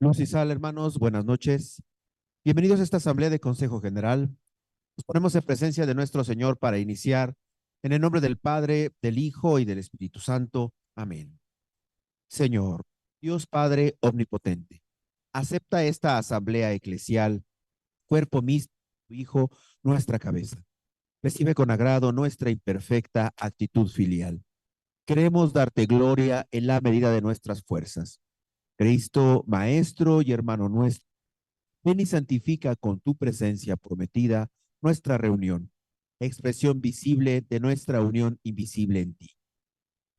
Luz y sal, hermanos, buenas noches. Bienvenidos a esta asamblea de Consejo General. Nos ponemos en presencia de nuestro Señor para iniciar en el nombre del Padre, del Hijo y del Espíritu Santo. Amén. Señor, Dios Padre omnipotente, acepta esta asamblea eclesial, cuerpo místico, tu Hijo, nuestra cabeza. Recibe con agrado nuestra imperfecta actitud filial. Queremos darte gloria en la medida de nuestras fuerzas. Cristo, Maestro y hermano nuestro, ven y santifica con tu presencia prometida nuestra reunión, expresión visible de nuestra unión invisible en ti.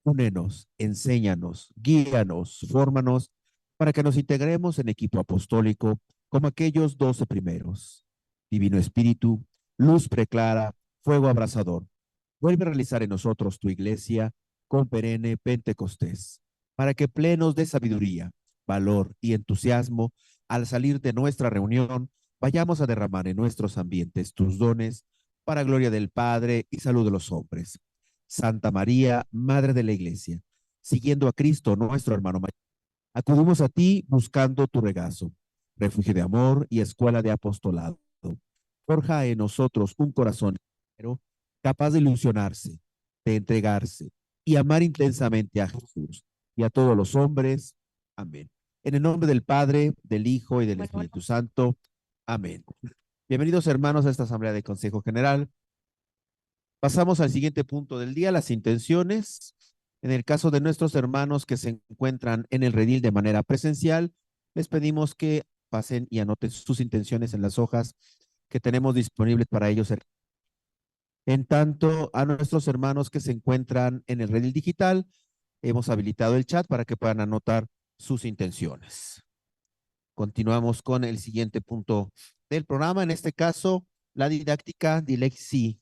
Únenos, enséñanos, guíanos, fórmanos, para que nos integremos en equipo apostólico como aquellos 12 primeros. Divino Espíritu, luz preclara, fuego abrasador, vuelve a realizar en nosotros tu iglesia con perenne Pentecostés, para que plenos de sabiduría, valor y entusiasmo, al salir de nuestra reunión, vayamos a derramar en nuestros ambientes tus dones para gloria del Padre y salud de los hombres. Santa María, Madre de la Iglesia, siguiendo a Cristo, nuestro hermano mayor, acudimos a ti buscando tu regazo, refugio de amor y escuela de apostolado. Forja en nosotros un corazón capaz de ilusionarse, de entregarse y amar intensamente a Jesús y a todos los hombres. Amén. En el nombre del Padre, del Hijo y del Espíritu Santo. Amén. Bienvenidos, hermanos, a esta asamblea de Consejo General. Pasamos al siguiente punto del día, las intenciones. En el caso de nuestros hermanos que se encuentran en el redil de manera presencial, les pedimos que pasen y anoten sus intenciones en las hojas que tenemos disponibles para ellos. En tanto, a nuestros hermanos que se encuentran en el redil digital, hemos habilitado el chat para que puedan anotar sus intenciones. Continuamos con el siguiente punto del programa, en este caso, la didáctica Dilexi,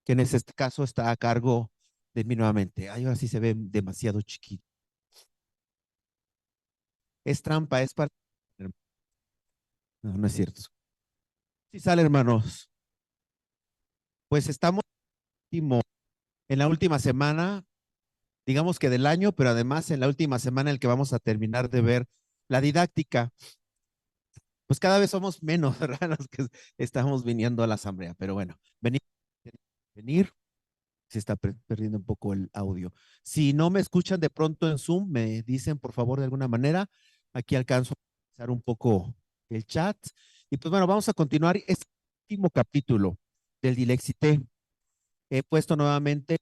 que en este caso está a cargo de mí nuevamente. Ay, ahora sí se ve demasiado chiquito. Es trampa, es para... No, no es cierto. Sí sale, hermanos. Pues estamos en la última semana, digamos que del año, pero además en la última semana en el que vamos a terminar de ver la didáctica. Pues cada vez somos menos, ¿verdad? Los que estamos viniendo a la asamblea, pero bueno, venir, se está perdiendo un poco el audio. Si no me escuchan de pronto en Zoom, me dicen por favor de alguna manera. Aquí alcanzo a pasar un poco el chat. Y pues bueno, vamos a continuar este último capítulo del Dilexité. He puesto nuevamente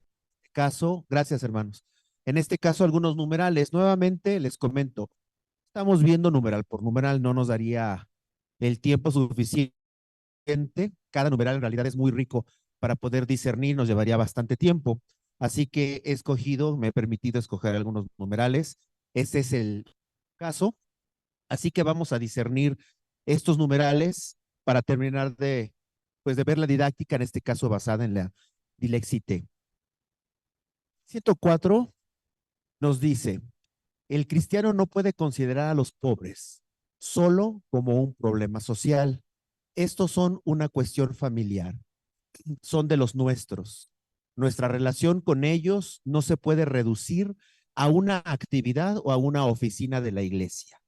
caso, gracias hermanos. En este caso, algunos numerales. Nuevamente les comento, estamos viendo numeral por numeral, no nos daría el tiempo suficiente. Cada numeral en realidad es muy rico para poder discernir, nos llevaría bastante tiempo. Así que he escogido, me he permitido escoger algunos numerales. Este es el caso. Así que vamos a discernir estos numerales para terminar pues de ver la didáctica, en este caso basada en la Dilexité. 104 nos dice, el cristiano no puede considerar a los pobres solo como un problema social. Estos son una cuestión familiar, son de los nuestros. Nuestra relación con ellos no se puede reducir a una actividad o a una oficina de la iglesia.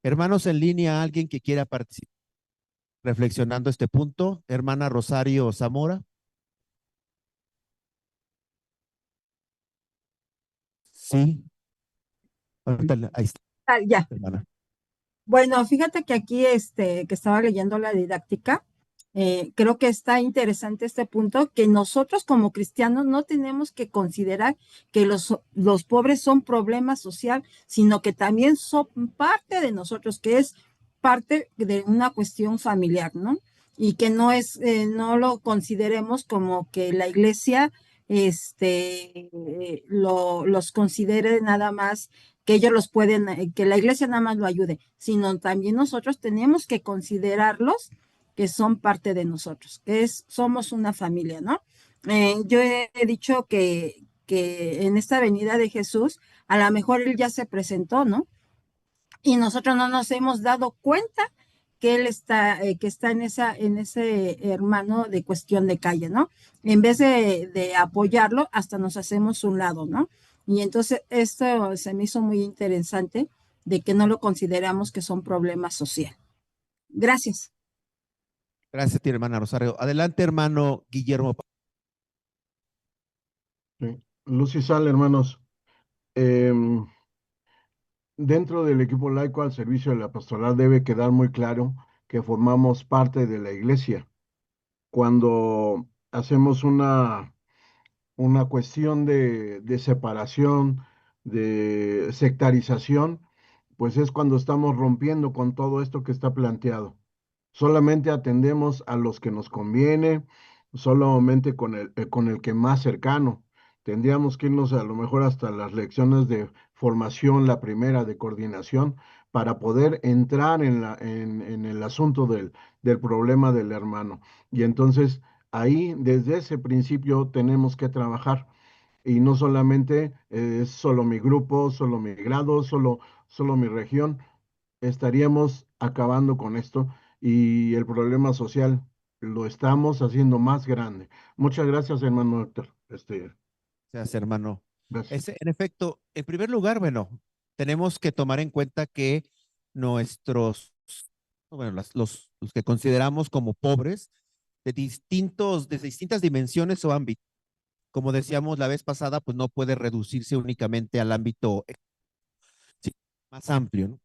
Hermanos en línea, alguien que quiera participar reflexionando este punto, hermana Rosario Zamora. Sí, ahí está, Ah, ya. hermana. Bueno, fíjate que aquí que estaba leyendo la didáctica, creo que está interesante este punto, que nosotros como cristianos no tenemos que considerar que los pobres son problema social, sino que también son parte de nosotros, que es parte de una cuestión familiar, ¿no? Y que no lo consideremos como que la iglesia, los considere nada más que ellos los pueden, que la iglesia nada más lo ayude, sino también nosotros tenemos que considerarlos que son parte de nosotros, somos una familia, ¿no? Yo he dicho que en esta venida de Jesús, a lo mejor Él ya se presentó, ¿no? Y nosotros no nos hemos dado cuenta que Él que está en ese hermano de cuestión de calle, ¿no? En vez de apoyarlo, hasta nos hacemos un lado, ¿no? Y entonces esto se me hizo muy interesante de que no lo consideramos que son problemas sociales. Gracias. Gracias, tía hermana Rosario. Adelante, hermano Guillermo. Sí. Luz y sal, hermanos. Em, Dentro del equipo laico al servicio de la pastoral debe quedar muy claro que formamos parte de la iglesia. Cuando hacemos una cuestión de separación, de sectarización, pues es cuando estamos rompiendo con todo esto que está planteado. Solamente atendemos a los que nos conviene, solamente con el que más cercano. Tendríamos que irnos a lo mejor hasta las lecciones de formación, la primera de coordinación, para poder entrar en el asunto del problema del hermano. Y entonces ahí, desde ese principio, tenemos que trabajar. Y no solamente es solo mi grupo, solo mi grado, solo mi región, estaríamos acabando con esto y el problema social lo estamos haciendo más grande. Muchas gracias, hermano Héctor. Gracias, hermano. Gracias. En efecto, en primer lugar, bueno, tenemos que tomar en cuenta que nuestros, bueno, los que consideramos como pobres, de distintas dimensiones o ámbitos, como decíamos la vez pasada, pues no puede reducirse únicamente al ámbito sí, más amplio, ¿no?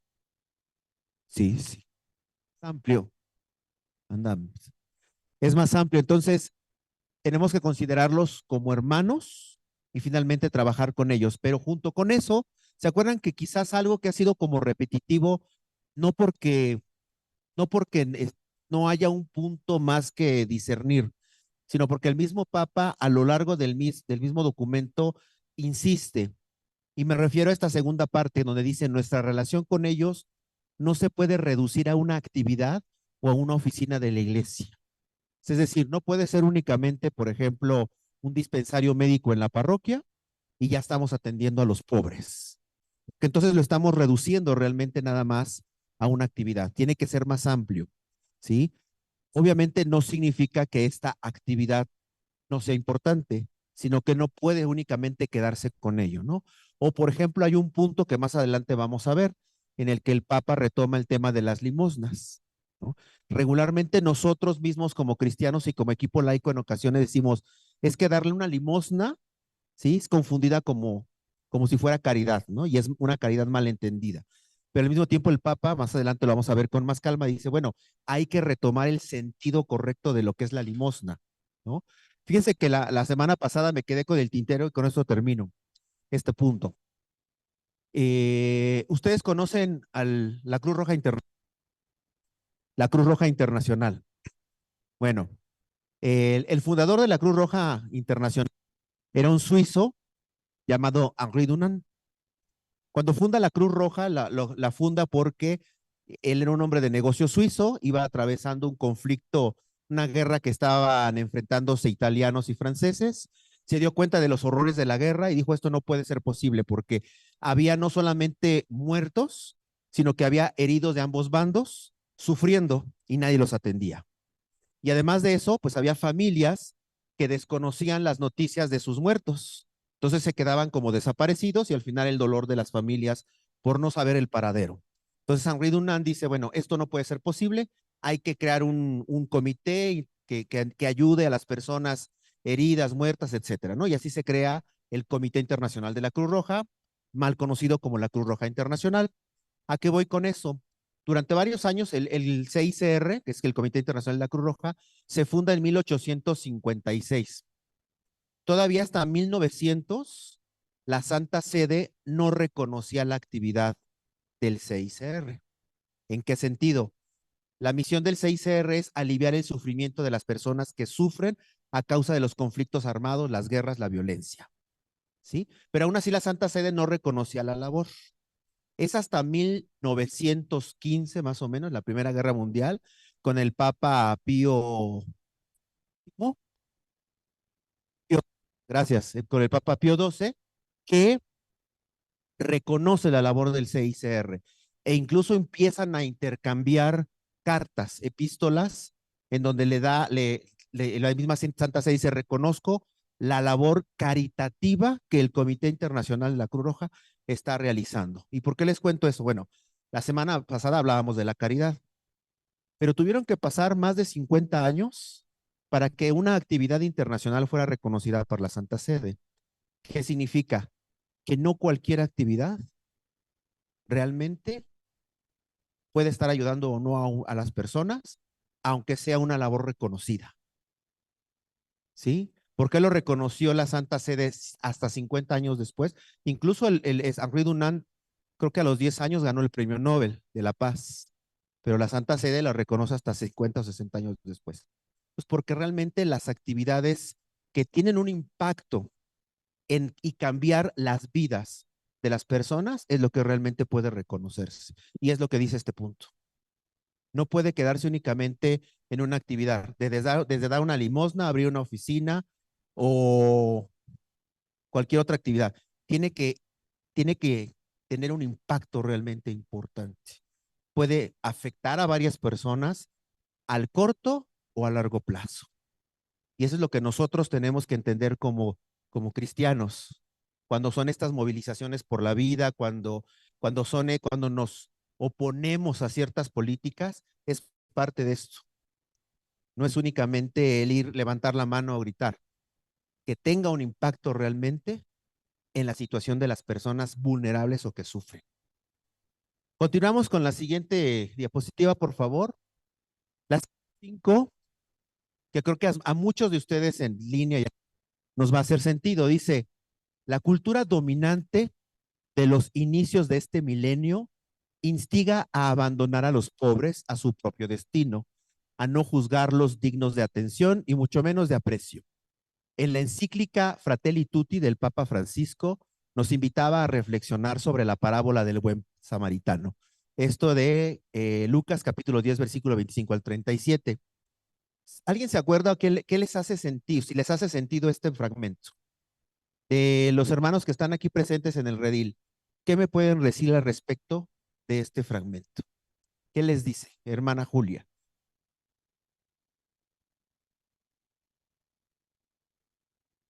Sí, sí, amplio, andamos. Es más amplio, entonces tenemos que considerarlos como hermanos y finalmente trabajar con ellos. Pero junto con eso, ¿se acuerdan que quizás algo que ha sido como repetitivo, no porque, no porque no haya un punto más que discernir, sino porque el mismo Papa a lo largo del mismo documento insiste, y me refiero a esta segunda parte donde dice, nuestra relación con ellos no se puede reducir a una actividad o a una oficina de la iglesia. Es decir, no puede ser únicamente, por ejemplo, un dispensario médico en la parroquia y ya estamos atendiendo a los pobres. Que entonces lo estamos reduciendo realmente nada más a una actividad. Tiene que ser más amplio, ¿sí? Obviamente no significa que esta actividad no sea importante, sino que no puede únicamente quedarse con ello, ¿no? O, por ejemplo, hay un punto que más adelante vamos a ver, en el que el Papa retoma el tema de las limosnas, ¿no? Regularmente nosotros mismos como cristianos y como equipo laico en ocasiones decimos, es que darle una limosna, ¿sí? Es confundida como si fuera caridad, ¿no? Y es una caridad malentendida. Pero al mismo tiempo el Papa, más adelante lo vamos a ver con más calma, dice, bueno, hay que retomar el sentido correcto de lo que es la limosna, ¿no? Fíjense que la semana pasada me quedé con el tintero y con esto termino este punto. Ustedes conocen la Cruz Roja la Cruz Roja Internacional. Bueno, el fundador de la Cruz Roja Internacional era un suizo llamado Henri Dunant. Cuando funda la Cruz Roja, la funda porque él era un hombre de negocio suizo, iba atravesando un conflicto, una guerra que estaban enfrentándose italianos y franceses, se dio cuenta de los horrores de la guerra y dijo, esto no puede ser posible porque había no solamente muertos, sino que había heridos de ambos bandos sufriendo y nadie los atendía. Y además de eso, pues había familias que desconocían las noticias de sus muertos. Entonces se quedaban como desaparecidos y al final el dolor de las familias por no saber el paradero. Entonces Henri Dunant dice, bueno, esto no puede ser posible, hay que crear un comité que ayude a las personas heridas, muertas, etcétera, ¿no? Y así se crea el Comité Internacional de la Cruz Roja, mal conocido como la Cruz Roja Internacional. ¿A qué voy con eso? Durante varios años, el CICR, que es el Comité Internacional de la Cruz Roja, se funda en 1856. Todavía hasta 1900, la Santa Sede no reconocía la actividad del CICR. ¿En qué sentido? La misión del CICR es aliviar el sufrimiento de las personas que sufren a causa de los conflictos armados, las guerras, la violencia. ¿Sí? Pero aún así la Santa Sede no reconocía la labor. Es hasta 1915, más o menos, la Primera Guerra Mundial, con el Papa Pío, ¿no? Pío- gracias, con el Papa Pío XII, que reconoce la labor del CICR e incluso empiezan a intercambiar cartas, epístolas, en donde la misma Santa Sede dice, reconozco la labor caritativa que el Comité Internacional de la Cruz Roja está realizando. ¿Y por qué les cuento eso? Bueno, la semana pasada hablábamos de la caridad, pero tuvieron que pasar más de 50 años para que una actividad internacional fuera reconocida por la Santa Sede. ¿Qué significa? Que no cualquier actividad realmente puede estar ayudando o no a las personas, aunque sea una labor reconocida. ¿Sí? ¿Por qué lo reconoció la Santa Sede hasta 50 años después? Incluso Henri Dunant, creo que a los 10 años ganó el premio Nobel de la Paz, pero la Santa Sede la reconoce hasta 50 o 60 años después. Pues porque realmente las actividades que tienen un impacto y cambiar las vidas de las personas es lo que realmente puede reconocerse. Y es lo que dice este punto. No puede quedarse únicamente en una actividad, desde dar una limosna, abrir una oficina o cualquier otra actividad. Tiene que, tiene que tener un impacto realmente importante. Puede afectar a varias personas al corto o a largo plazo. Y eso es lo que nosotros tenemos que entender como cristianos, cuando son estas movilizaciones por la vida, cuando nos oponemos a ciertas políticas, es parte de esto. No es únicamente el ir, levantar la mano o gritar, que tenga un impacto realmente en la situación de las personas vulnerables o que sufren. Continuamos con la siguiente diapositiva, por favor. Las 5, que creo que a muchos de ustedes en línea ya nos va a hacer sentido. Dice, la cultura dominante de los inicios de este milenio instiga a abandonar a los pobres a su propio destino, a no juzgarlos dignos de atención y mucho menos de aprecio. En la encíclica Fratelli Tutti del Papa Francisco nos invitaba a reflexionar sobre la parábola del buen samaritano. Esto de Lucas capítulo 10, versículo 25 al 37. ¿Alguien se acuerda qué les hace sentido, si les hace sentido este fragmento? De los hermanos que están aquí presentes en el redil, ¿qué me pueden decir al respecto de este fragmento? ¿Qué les dice, hermana Julia?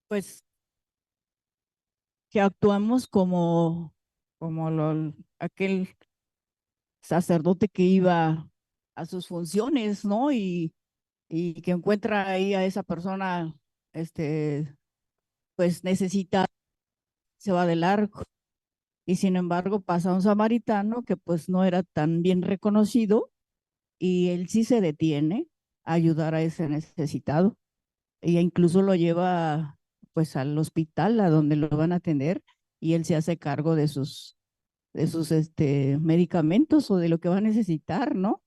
Pues que actuamos aquel sacerdote que iba a sus funciones, ¿no? Y que encuentra ahí a esa persona, pues necesita, se va de largo. Y sin embargo pasa un samaritano que pues no era tan bien reconocido y él sí se detiene a ayudar a ese necesitado. Ella incluso lo lleva pues al hospital a donde lo van a atender y él se hace cargo de sus medicamentos o de lo que va a necesitar, ¿no?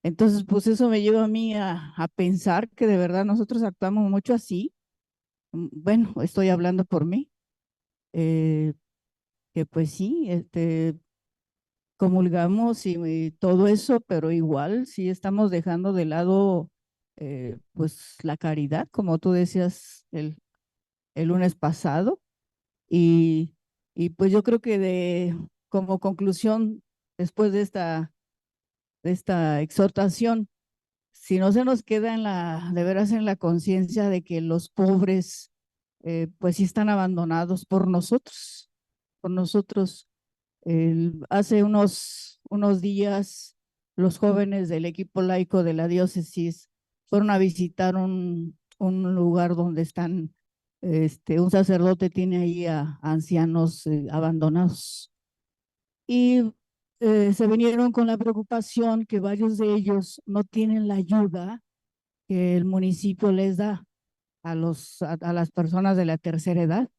Entonces, pues eso me lleva a mí a pensar que de verdad nosotros actuamos mucho así. Bueno, estoy hablando por mí, eh, que pues sí, comulgamos y todo eso, pero igual sí estamos dejando de lado pues la caridad, como tú decías el lunes pasado. Y, y pues yo creo que como conclusión, después de esta exhortación, si no se nos queda de veras en la conciencia de que los pobres pues sí están abandonados por nosotros. Hace unos días los jóvenes del equipo laico de la diócesis fueron a visitar un lugar donde están, un sacerdote tiene ahí a ancianos abandonados. Y se vinieron con la preocupación que varios de ellos no tienen la ayuda que el municipio les da a las personas de la tercera edad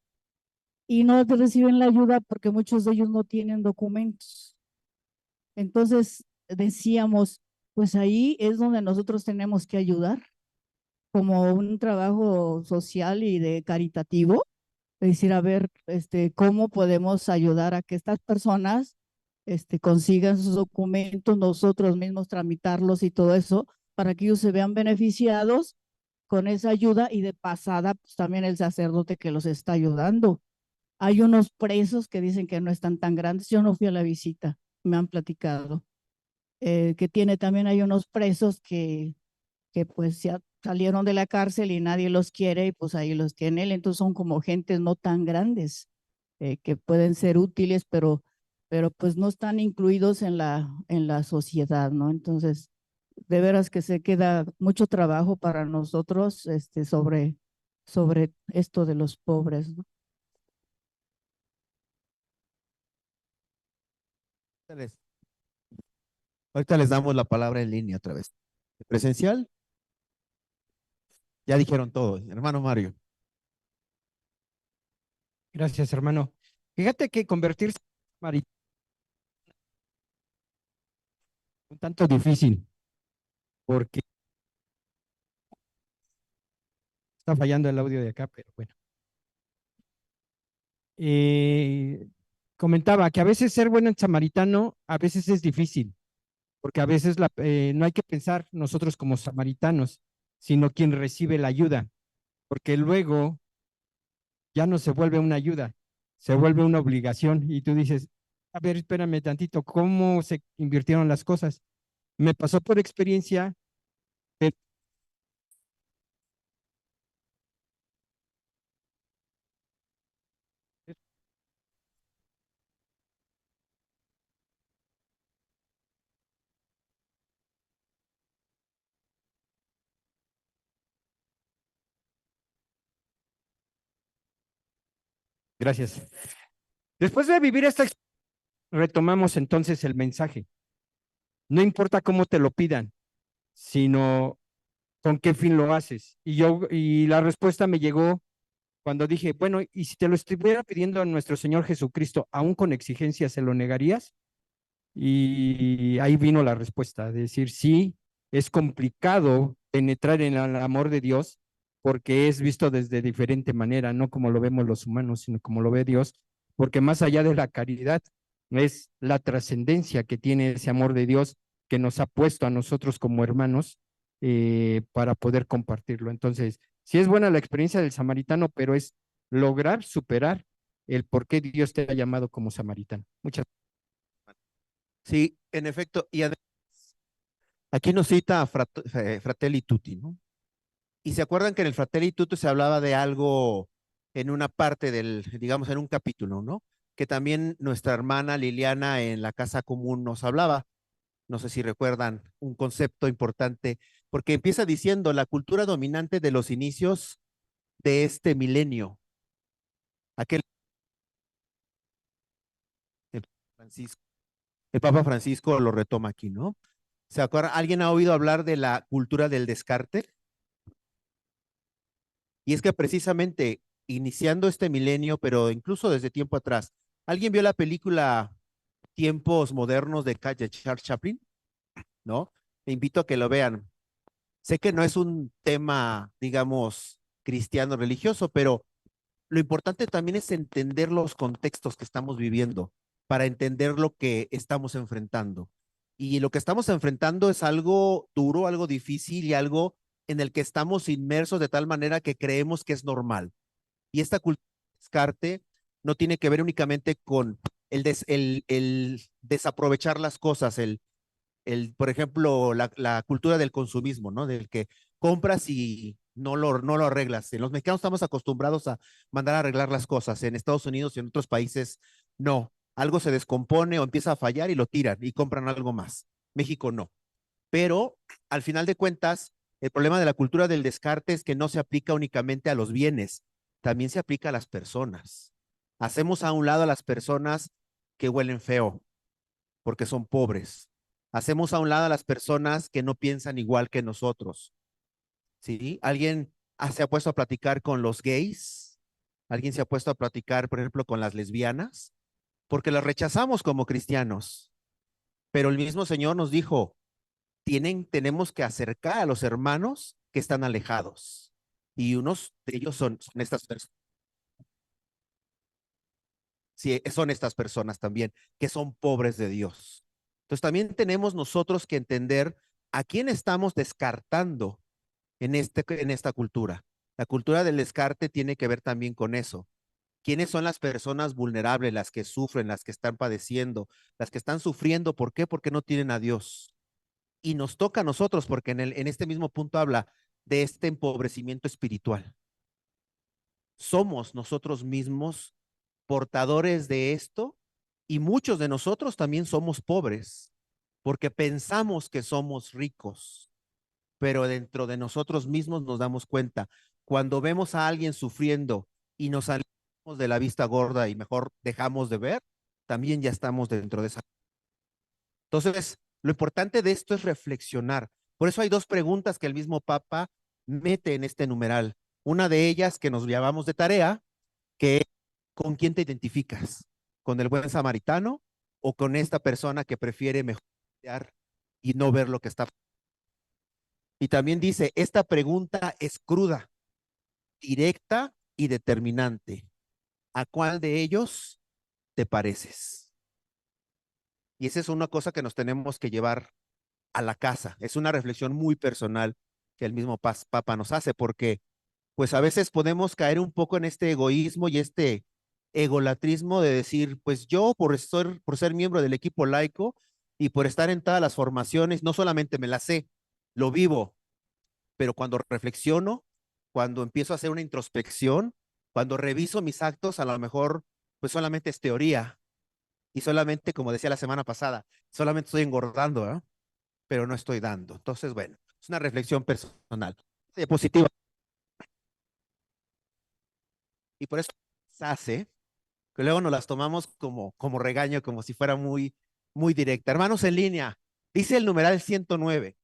y no reciben la ayuda porque muchos de ellos no tienen documentos. Entonces decíamos, pues ahí es donde nosotros tenemos que ayudar como un trabajo social y de caritativo, es decir, a ver, cómo podemos ayudar a que estas personas, consigan sus documentos, nosotros mismos tramitarlos y todo eso, para que ellos se vean beneficiados con esa ayuda y de pasada, pues también el sacerdote que los está ayudando. Hay unos presos que dicen que no están tan grandes. Yo no fui a la visita, me han platicado. Que tiene también hay unos presos que pues ya salieron de la cárcel y nadie los quiere y pues ahí los tiene él. Entonces son como gentes no tan grandes que pueden ser útiles, pero pues no están incluidos en la sociedad, ¿no? Entonces, de veras que se queda mucho trabajo para nosotros sobre esto de los pobres, ¿no? Les- Ahorita les damos la palabra en línea otra vez. Presencial, ya dijeron todo. Hermano Mario. Gracias, hermano. Fíjate que convertirse en samaritano es un tanto difícil porque está fallando el audio de acá, pero bueno. Comentaba que a veces ser bueno en samaritano a veces es difícil, porque a veces no hay que pensar nosotros como samaritanos, sino quien recibe la ayuda, porque luego ya no se vuelve una ayuda, se vuelve una obligación y tú dices, a ver, espérame tantito, ¿cómo se invirtieron las cosas? Me pasó por experiencia, pero gracias. Después de vivir esta experiencia, retomamos entonces el mensaje. No importa cómo te lo pidan, sino con qué fin lo haces. Y la respuesta me llegó cuando dije, bueno, y si te lo estuviera pidiendo a nuestro Señor Jesucristo, aún con exigencia, ¿se lo negarías? Y ahí vino la respuesta, de decir, sí, es complicado penetrar en el amor de Dios porque es visto desde diferente manera, no como lo vemos los humanos, sino como lo ve Dios, porque más allá de la caridad es la trascendencia que tiene ese amor de Dios que nos ha puesto a nosotros como hermanos para poder compartirlo. Entonces, sí es buena la experiencia del samaritano, pero es lograr superar el por qué Dios te ha llamado como samaritano. Muchas Sí, en efecto. Y aquí nos cita a Fratelli Tutti, ¿no? Y se acuerdan que en el Fratelli Tutti se hablaba de algo en una parte del, digamos, en un capítulo, ¿no? Que también nuestra hermana Liliana en la casa común nos hablaba. No sé si recuerdan un concepto importante, porque empieza diciendo la cultura dominante de los inicios de este milenio. Aquel el Francisco, el Papa Francisco lo retoma aquí, ¿no? ¿Se acuerdan? ¿Alguien ha oído hablar de la cultura del descarte? Y es que precisamente iniciando este milenio, pero incluso desde tiempo atrás, ¿alguien vio la película Tiempos Modernos de Charles Chaplin? ¿No? Te invito a que lo vean. Sé que no es un tema, digamos, cristiano religioso, pero lo importante también es entender los contextos que estamos viviendo para entender lo que estamos enfrentando. Y lo que estamos enfrentando es algo duro, algo difícil y algo en el que estamos inmersos de tal manera que creemos que es normal. Y esta cultura de descarte no tiene que ver únicamente con el desaprovechar las cosas, por ejemplo, la cultura del consumismo, ¿no? Del que compras y no lo arreglas. En los mexicanos estamos acostumbrados a mandar a arreglar las cosas. En Estados Unidos y en otros países, no. Algo se descompone o empieza a fallar y lo tiran y compran algo más. México no. Pero al final de cuentas, el problema de la cultura del descarte es que no se aplica únicamente a los bienes, también se aplica a las personas. Hacemos a un lado a las personas que huelen feo porque son pobres. Hacemos a un lado a las personas que no piensan igual que nosotros. ¿Sí? ¿Alguien se ha puesto a platicar con los gays? ¿Alguien se ha puesto a platicar, por ejemplo, con las lesbianas? Porque las rechazamos como cristianos. Pero el mismo Señor nos dijo, tenemos que acercar a los hermanos que están alejados. Y unos de ellos son estas personas. Sí, son estas personas también, que son pobres de Dios. Entonces también tenemos nosotros que entender a quién estamos descartando en esta cultura. La cultura del descarte tiene que ver también con eso. ¿Quiénes son las personas vulnerables, las que sufren, las que están padeciendo, las que están sufriendo? ¿Por qué? Porque no tienen a Dios. Y nos toca a nosotros, porque en este mismo punto habla, de este empobrecimiento espiritual. Somos nosotros mismos portadores de esto y muchos de nosotros también somos pobres porque pensamos que somos ricos, pero dentro de nosotros mismos nos damos cuenta. Cuando vemos a alguien sufriendo y nos salimos de la vista gorda y mejor dejamos de ver, también ya estamos dentro de esa. Entonces, lo importante de esto es reflexionar. Por eso hay dos preguntas que el mismo Papa mete en este numeral. Una de ellas que nos llevamos de tarea, que es ¿con quién te identificas? ¿Con el buen samaritano o con esta persona que prefiere mejor y no ver lo que está? Y también dice, esta pregunta es cruda, directa y determinante. ¿A cuál de ellos te pareces? Y esa es una cosa que nos tenemos que llevar a la casa. Es una reflexión muy personal que el mismo Papa nos hace, porque pues a veces podemos caer un poco en este egoísmo y este egolatrismo de decir, pues yo por ser miembro del equipo laico y por estar en todas las formaciones, no solamente me las sé, lo vivo, pero cuando reflexiono, cuando empiezo a hacer una introspección, cuando reviso mis actos, a lo mejor pues solamente es teoría y solamente, como decía la semana pasada, solamente estoy engordando, ¿eh? Pero no estoy dando. Entonces, bueno, es una reflexión personal. Diapositiva. Y por eso se hace, que luego nos las tomamos como regaño, como si fuera muy directa. Hermanos en línea, dice el numeral 109.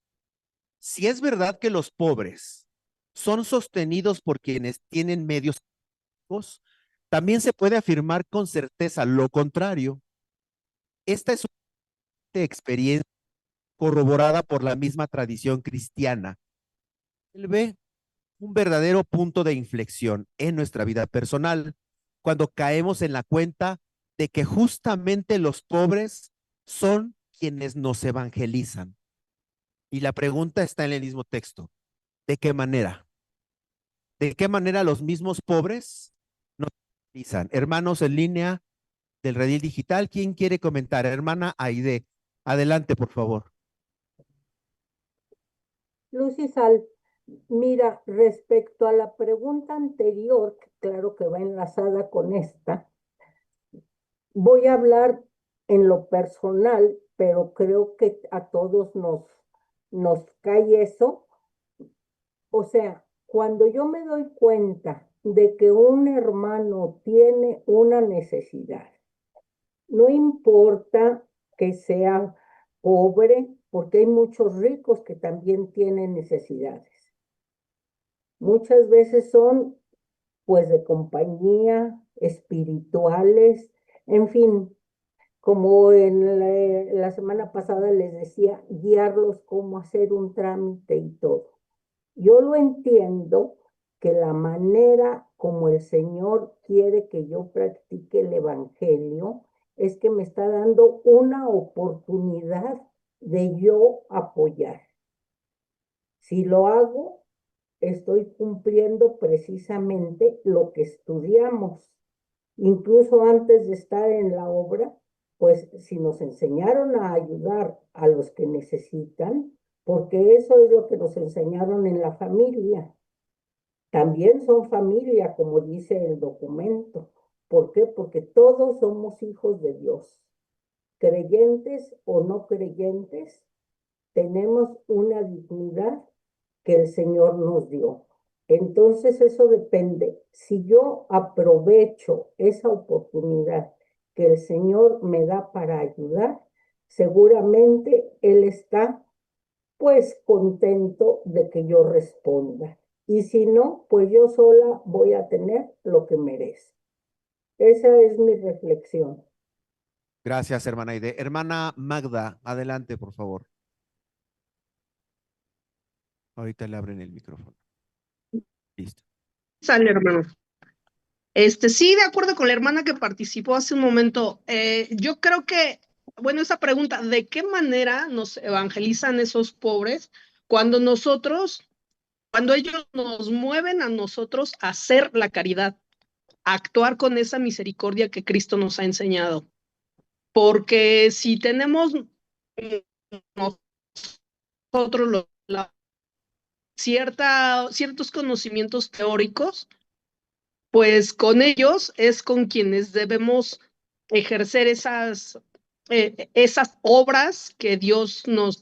Si es verdad que los pobres son sostenidos por quienes tienen medios, también se puede afirmar con certeza lo contrario. Esta es una experiencia corroborada por la misma tradición cristiana. Él ve un verdadero punto de inflexión en nuestra vida personal cuando caemos en la cuenta de que justamente los pobres son quienes nos evangelizan. Y la pregunta está en el mismo texto. ¿De qué manera? ¿De qué manera los mismos pobres nos evangelizan? Hermanos en línea del Redil Digital, ¿quién quiere comentar? Hermana Aide, adelante, por favor. Lucy Sal, mira, respecto a la pregunta anterior, que claro que va enlazada con esta, voy a hablar en lo personal, pero creo que a todos nos cae eso. O sea, cuando yo me doy cuenta de que un hermano tiene una necesidad, no importa que sea pobre, porque hay muchos ricos que también tienen necesidades. Muchas veces son pues de compañía, espirituales, en fin, como en la semana pasada les decía, guiarlos cómo hacer un trámite y todo. Yo lo entiendo que la manera como el Señor quiere que yo practique el Evangelio es que me está dando una oportunidad de yo apoyar. Si lo hago, estoy cumpliendo precisamente lo que estudiamos. Incluso antes de estar en la obra, pues si nos enseñaron a ayudar a los que necesitan, porque eso es lo que nos enseñaron en la familia. También son familia, como dice el documento. ¿Por qué? Porque todos somos hijos de Dios. Creyentes o no creyentes, tenemos una dignidad que el Señor nos dio. Entonces eso depende. Si yo aprovecho esa oportunidad que el Señor me da para ayudar, seguramente Él está pues contento de que yo responda. Y si no, pues yo sola voy a tener lo que merezco. Esa es mi reflexión. Gracias, hermana Aide. Hermana Magda, adelante, por favor. Ahorita le abren el micrófono. Listo. Sale, hermano. Sí, de acuerdo con la hermana que participó hace un momento. Yo creo que, bueno, esa pregunta, ¿de qué manera nos evangelizan esos pobres cuando ellos nos mueven a nosotros a hacer la caridad, a actuar con esa misericordia que Cristo nos ha enseñado? Porque si tenemos nosotros la ciertos conocimientos teóricos, pues con ellos es con quienes debemos ejercer esas obras que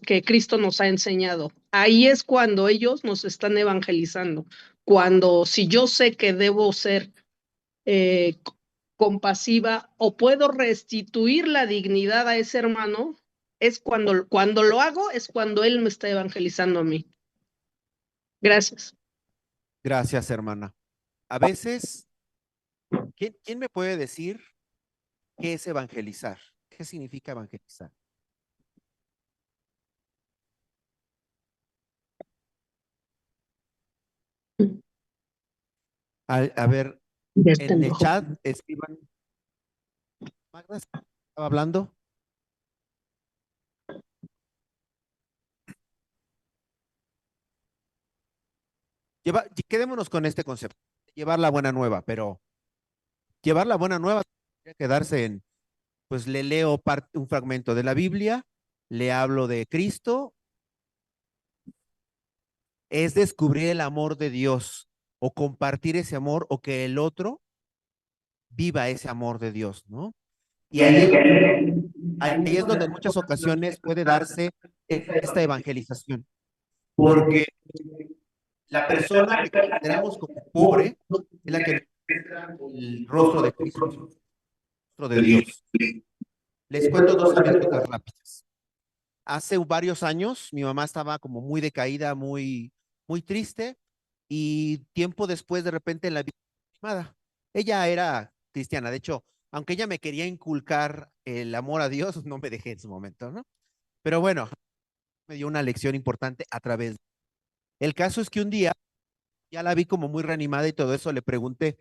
que Cristo nos ha enseñado. Ahí es cuando ellos nos están evangelizando. Cuando, si yo sé que debo ser compasiva o puedo restituir la dignidad a ese hermano, es cuando lo hago, es cuando él me está evangelizando a mí. Gracias. Gracias, hermana. A veces, ¿quién me puede decir qué es evangelizar? ¿Qué significa evangelizar? A ver, Ya está en el mejor. chat escriban. Magda, ¿estaba hablando? Quedémonos con este concepto, llevar la buena nueva, pero llevar la buena nueva tendría que quedarse en, pues le leo un fragmento de la Biblia, le hablo de Cristo, es descubrir el amor de Dios o compartir ese amor o que el otro viva ese amor de Dios, ¿no? Y ahí es donde en muchas ocasiones puede darse esta evangelización, porque la persona que consideramos como pobre es la que muestra el rostro de Cristo, el rostro de Dios. Les cuento dos anécdotas rápidas. Hace varios años mi mamá estaba como muy decaída, muy triste, y tiempo después de repente la vi animada. Ella era cristiana, de hecho, aunque ella me quería inculcar el amor a Dios, no me dejé en su momento, ¿no? Pero bueno, me dio una lección importante a través. El caso es que un día ya la vi como muy reanimada y todo eso, le pregunté,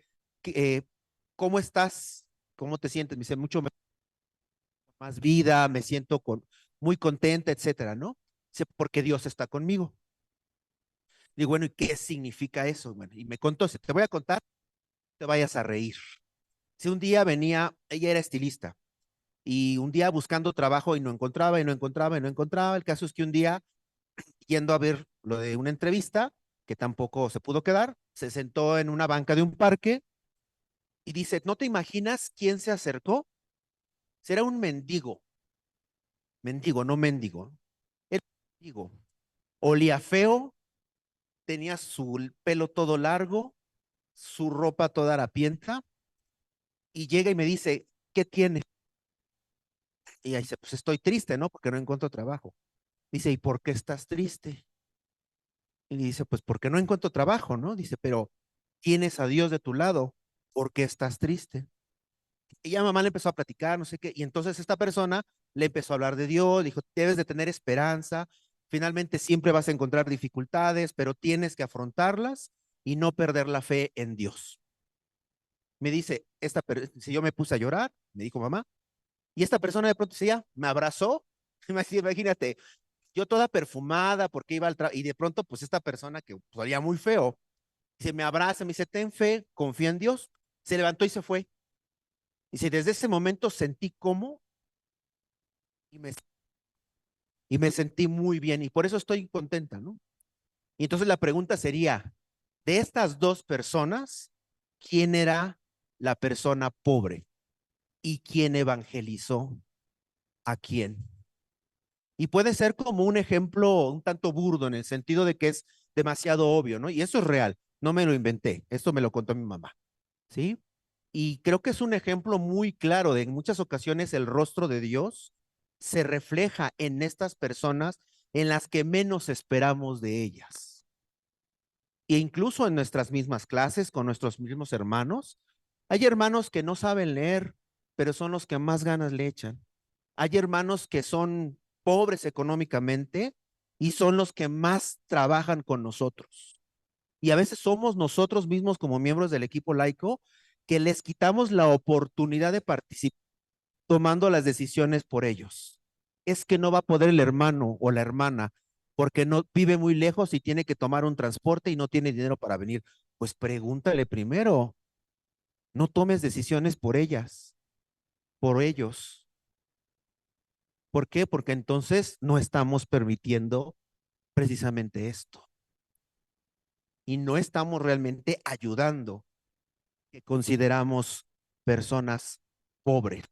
¿cómo estás? ¿Cómo te sientes? Me dice, mucho más vida, me siento muy contenta, etcétera, ¿no? Dice, porque Dios está conmigo. Digo, bueno, ¿y qué significa eso? Bueno, y me contó, te voy a contar, te vayas a reír. Si un día venía, ella era estilista, y un día buscando trabajo y no encontraba, y no encontraba, y no encontraba. El caso es que un día, yendo a ver lo de una entrevista, que tampoco se pudo quedar, se sentó en una banca de un parque y dice, ¿no te imaginas quién se acercó? Será un mendigo, no mendigo. Era un mendigo. Olía feo, tenía su pelo todo largo, su ropa toda harapienta, y llega y me dice, ¿qué tiene? Y ahí dice, pues estoy triste, ¿no? Porque no encuentro trabajo. Dice, ¿y por qué estás triste? Y dice, pues porque no encuentro trabajo, ¿no? Dice, pero tienes a Dios de tu lado, ¿por qué estás triste? Y ya mamá le empezó a platicar, no sé qué, y entonces esta persona le empezó a hablar de Dios, dijo, debes de tener esperanza, finalmente siempre vas a encontrar dificultades, pero tienes que afrontarlas y no perder la fe en Dios. Me dice, si yo me puse a llorar, me dijo mamá, y esta persona de pronto decía, me abrazó, imagínate, yo toda perfumada porque iba al trabajo, y de pronto pues esta persona que olía muy feo, se me abraza, me dice, ten fe, confía en Dios, se levantó y se fue. Y si desde ese momento sentí cómo y me, y me sentí muy bien y por eso estoy contenta, ¿no? Y entonces la pregunta sería, de estas dos personas, ¿quién era la persona pobre y quién evangelizó a quién? Y puede ser como un ejemplo un tanto burdo en el sentido de que es demasiado obvio, ¿no? Y eso es real, no me lo inventé, esto me lo contó mi mamá, ¿sí? Y creo que es un ejemplo muy claro de en muchas ocasiones el rostro de Dios se refleja en estas personas en las que menos esperamos de ellas. E incluso en nuestras mismas clases, con nuestros mismos hermanos, hay hermanos que no saben leer, pero son los que más ganas le echan. Hay hermanos que son pobres económicamente y son los que más trabajan con nosotros. Y a veces somos nosotros mismos como miembros del equipo laico que les quitamos la oportunidad de participar tomando las decisiones por ellos. Es que no va a poder el hermano o la hermana porque no vive muy lejos y tiene que tomar un transporte y no tiene dinero para venir. Pues pregúntale primero, no tomes decisiones por ellas, por ellos. ¿Por qué? Porque entonces no estamos permitiendo precisamente esto. y no estamos realmente ayudando que consideramos personas pobres.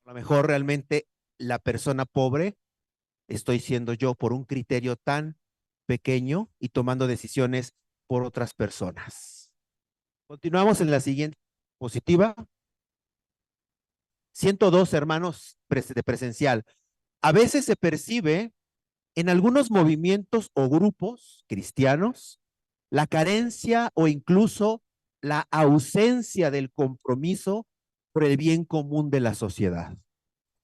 A lo mejor realmente la persona pobre estoy siendo yo por un criterio tan pequeño y tomando decisiones por otras personas. Continuamos en la siguiente positiva. 102 hermanos de presencial. A veces se percibe en algunos movimientos o grupos cristianos la carencia o incluso la ausencia del compromiso por el bien común de la sociedad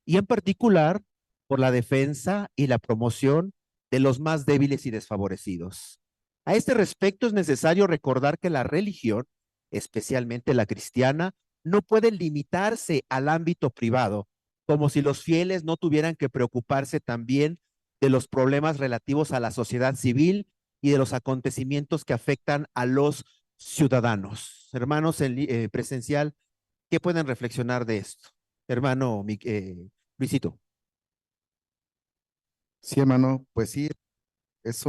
y en particular por la defensa y la promoción de los más débiles y desfavorecidos. A este respecto es necesario recordar que la religión, especialmente la cristiana, no puede limitarse al ámbito privado, como si los fieles no tuvieran que preocuparse también de los problemas relativos a la sociedad civil y de los acontecimientos que afectan a los ciudadanos. Hermanos en presencial, ¿qué pueden reflexionar de esto? Hermano Luisito. Sí, hermano, pues sí, es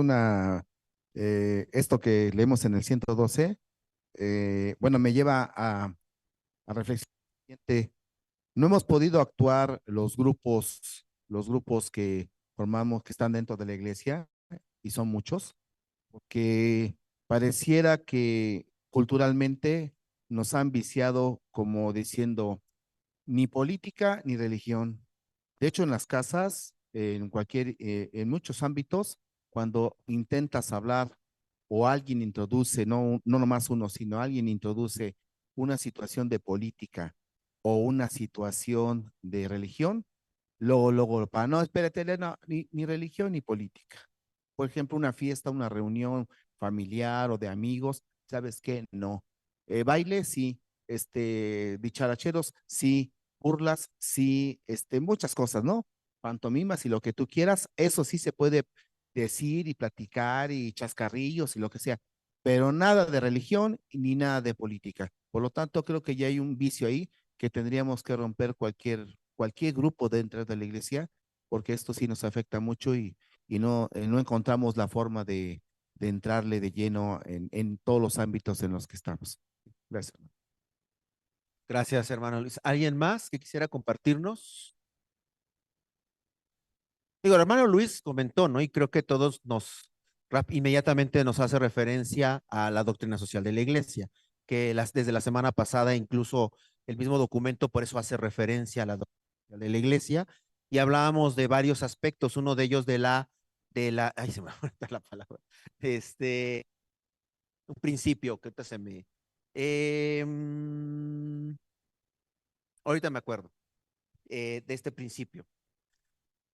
esto que leemos en el 112, bueno, me lleva a reflexionar. No hemos podido actuar los grupos que formamos, que están dentro de la iglesia, y son muchos, porque pareciera que culturalmente nos han viciado como diciendo ni política ni religión. De hecho, en las casas, en muchos ámbitos, cuando intentas hablar o alguien introduce, no nomás uno, sino alguien introduce una situación de política o una situación de religión, luego, para no, espérate, no, ni religión ni política. Por ejemplo, una fiesta, una reunión familiar o de amigos, ¿sabes qué? No. Baile, sí. Dicharacheros, sí. Burlas, sí. Muchas cosas, ¿no? Pantomimas y lo que tú quieras, eso sí se puede decir y platicar y chascarrillos y lo que sea, pero nada de religión ni nada de política. Por lo tanto, creo que ya hay un vicio ahí que tendríamos que romper cualquier grupo dentro de la iglesia, porque esto sí nos afecta mucho y no encontramos la forma de entrarle de lleno en todos los ámbitos en los que estamos. Gracias. Gracias, hermano Luis. ¿Alguien más que quisiera compartirnos? Digo, el hermano Luis comentó, ¿no? Y creo que todos inmediatamente nos hace referencia a la doctrina social de la iglesia, que desde la semana pasada incluso el mismo documento por eso hace referencia a la doctrina social de la iglesia y hablábamos de varios aspectos, uno de ellos ay, se me fue la palabra, un principio que ahorita ahorita me acuerdo de este principio.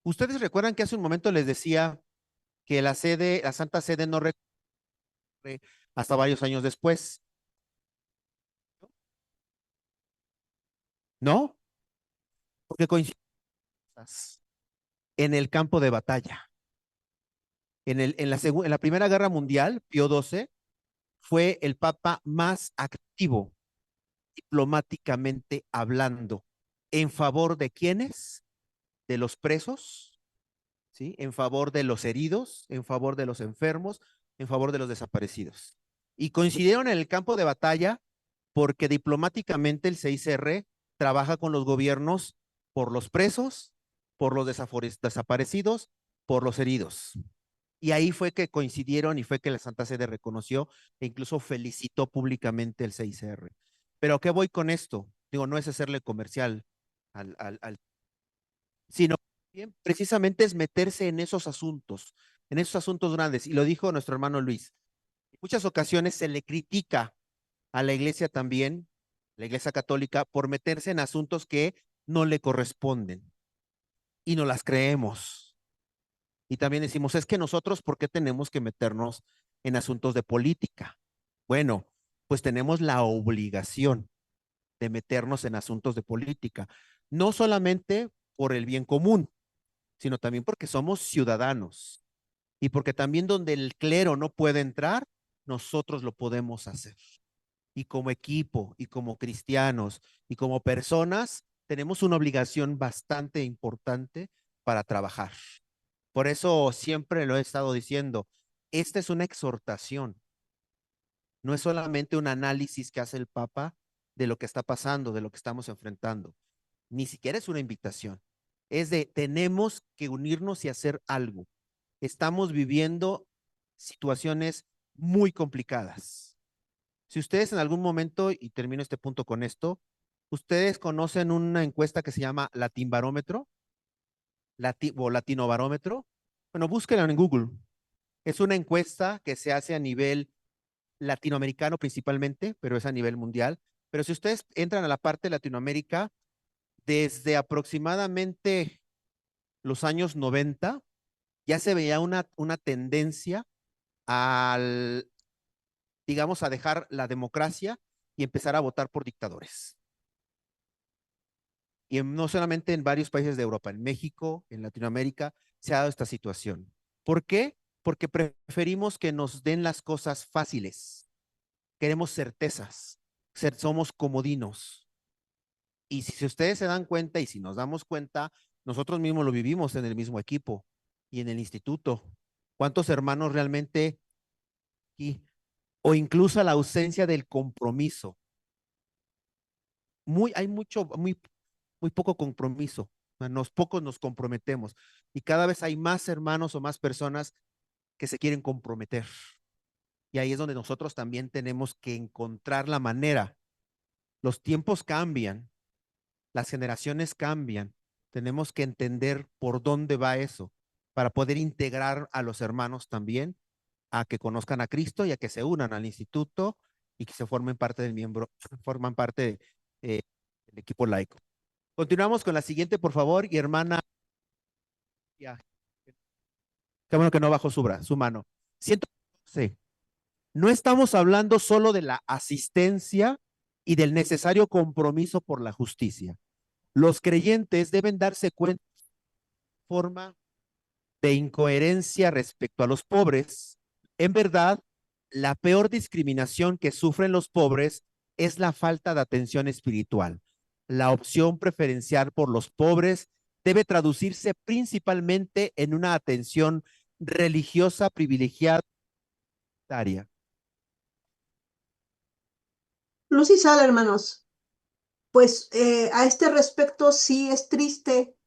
Ustedes recuerdan que hace un momento les decía que la Santa Sede no recorre hasta varios años después, ¿no? Porque coinciden en el campo de batalla. En la Primera Guerra Mundial, Pío XII fue el papa más activo diplomáticamente hablando. ¿En favor de quiénes? De los presos, ¿sí? En favor de los heridos, en favor de los enfermos, en favor de los desaparecidos. Y coincidieron en el campo de batalla porque diplomáticamente el CICR trabaja con los gobiernos por los presos, por los desaparecidos, por los heridos. Y ahí fue que coincidieron y fue que la Santa Sede reconoció e incluso felicitó públicamente el CICR. Pero ¿a qué voy con esto? Digo, no es hacerle comercial sino bien, precisamente es meterse en esos asuntos grandes. Y lo dijo nuestro hermano Luis. En muchas ocasiones se le critica a la iglesia también, la iglesia católica, por meterse en asuntos que no le corresponden y no las creemos. Y también decimos, es que nosotros, ¿por qué tenemos que meternos en asuntos de política? Bueno, pues tenemos la obligación de meternos en asuntos de política, no solamente por el bien común, sino también porque somos ciudadanos y porque también donde el clero no puede entrar, nosotros lo podemos hacer. Y como equipo, y como cristianos, y como personas, tenemos una obligación bastante importante para trabajar. Por eso siempre lo he estado diciendo, esta es una exhortación, No es solamente un análisis que hace el Papa de lo que está pasando, de lo que estamos enfrentando. Ni siquiera es una invitación. Es de tenemos que unirnos y hacer algo. Estamos viviendo situaciones muy complicadas. Si ustedes en algún momento, y termino este punto con esto, ustedes conocen una encuesta que se llama Latinbarómetro, o Latinobarómetro, bueno, búsquenla en Google. Es una encuesta que se hace a nivel latinoamericano principalmente, pero es a nivel mundial. Pero si ustedes entran a la parte de Latinoamérica, desde aproximadamente los años 90, ya se veía una tendencia al, digamos, a dejar la democracia y empezar a votar por dictadores. Y no solamente en varios países de Europa, en México, en Latinoamérica, se ha dado esta situación. ¿Por qué? Porque preferimos que nos den las cosas fáciles. Queremos certezas. Somos comodinos. Y si ustedes se dan cuenta y si nos damos cuenta, nosotros mismos lo vivimos en el mismo equipo y en el instituto. ¿Cuántos hermanos realmente aquí? O incluso la ausencia del compromiso. Hay muy poco compromiso. Pocos nos comprometemos. Y cada vez hay más hermanos o más personas que se quieren comprometer. Y ahí es donde nosotros también tenemos que encontrar la manera. Los tiempos cambian, las generaciones cambian. Tenemos que entender por dónde va eso para poder integrar a los hermanos también a que conozcan a Cristo y a que se unan al instituto y que se formen parte forman parte del equipo laico. Continuamos con la siguiente, por favor, y hermana. Ya. Qué bueno que no bajó su mano. 112. No estamos hablando solo de la asistencia y del necesario compromiso por la justicia. Los creyentes deben darse cuenta de forma de incoherencia respecto a los pobres. En verdad, la peor discriminación que sufren los pobres es la falta de atención espiritual. La opción preferencial por los pobres debe traducirse principalmente en una atención religiosa privilegiada. Luz y sal, hermanos. Pues a este respecto sí es triste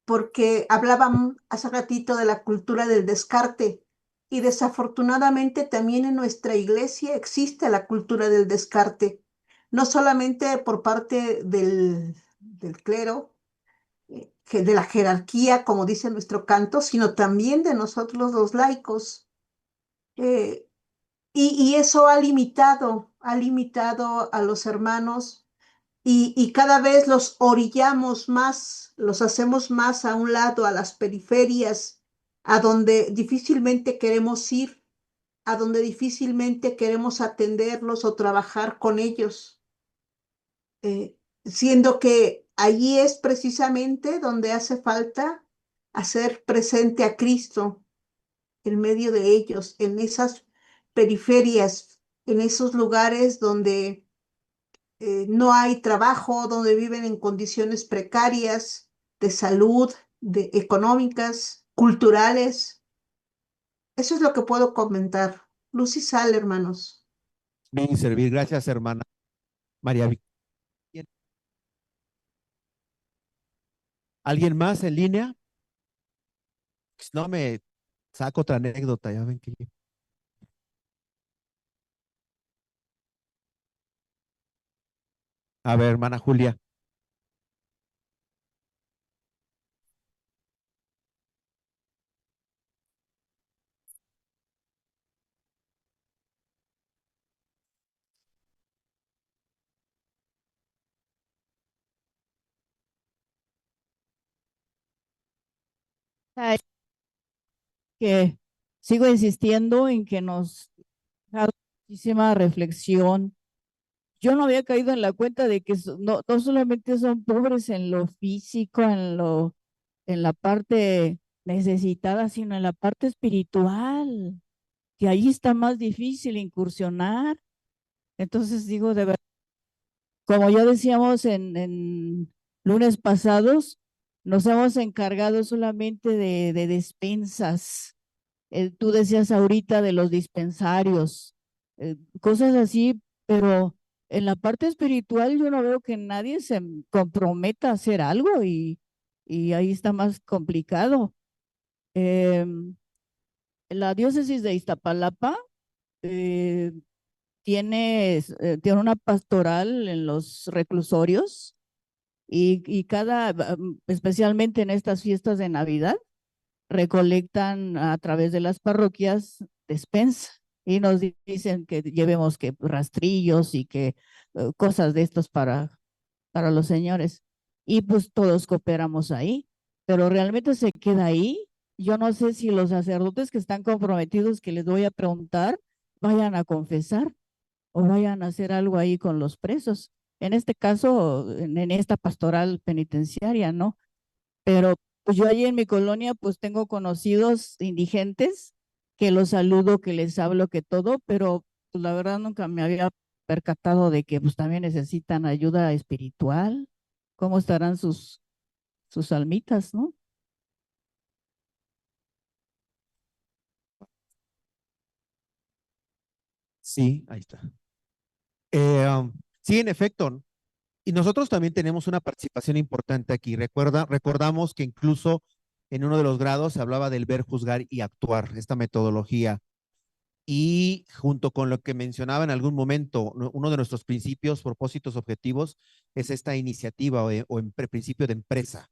porque hablábamos hace ratito de la cultura del descarte y desafortunadamente también en nuestra iglesia existe la cultura del descarte, no solamente por parte del clero, de la jerarquía, como dice nuestro canto, sino también de nosotros los laicos. Y eso ha limitado a los hermanos y cada vez los orillamos más, los hacemos más a un lado, a las periferias, a donde difícilmente queremos ir, a donde difícilmente queremos atenderlos o trabajar con ellos, siendo que allí es precisamente donde hace falta hacer presente a Cristo en medio de ellos, en esas periferias, en esos lugares donde no hay trabajo, donde viven en condiciones precarias de salud, económicas, culturales. Eso es lo que puedo comentar. Luz y sal, hermanos. Bien, servir. Gracias, hermana María Victoria. ¿Alguien más en línea? Pues no me saco otra anécdota, ya ven que. A ver, hermana Julia. Ay, que sigo insistiendo en que nos ha dado muchísima reflexión. Yo no había caído en la cuenta de que no solamente son pobres en lo físico, en la parte necesitada, sino en la parte espiritual, que ahí está más difícil incursionar. Entonces digo, de verdad, como ya decíamos en lunes pasados, nos hemos encargado solamente de despensas. Tú decías ahorita de los dispensarios. cosas así, pero en la parte espiritual yo no veo que nadie se comprometa a hacer algo y ahí está más complicado. Em, la diócesis de Iztapalapa eh, tiene una pastoral en los reclusorios y especialmente en estas fiestas de Navidad, recolectan a través de las parroquias despensa y nos dicen que llevemos que rastrillos y que cosas de estos para los señores. Y pues todos cooperamos ahí, pero realmente se queda ahí. Yo no sé si los sacerdotes que están comprometidos, que les voy a preguntar, vayan a confesar o vayan a hacer algo ahí con los presos. En este caso, en esta pastoral penitenciaria, ¿no? Pero pues yo allí en mi colonia pues tengo conocidos indigentes que los saludo, que les hablo, que todo, pero pues la verdad nunca me había percatado de que pues también necesitan ayuda espiritual. ¿Cómo estarán sus almitas, no? Sí, ahí está. Sí, en efecto. Y nosotros también tenemos una participación importante aquí. Recordamos que incluso en uno de los grados se hablaba del ver, juzgar y actuar, esta metodología. Y junto con lo que mencionaba en algún momento, uno de nuestros principios, propósitos, objetivos, es esta iniciativa principio de empresa,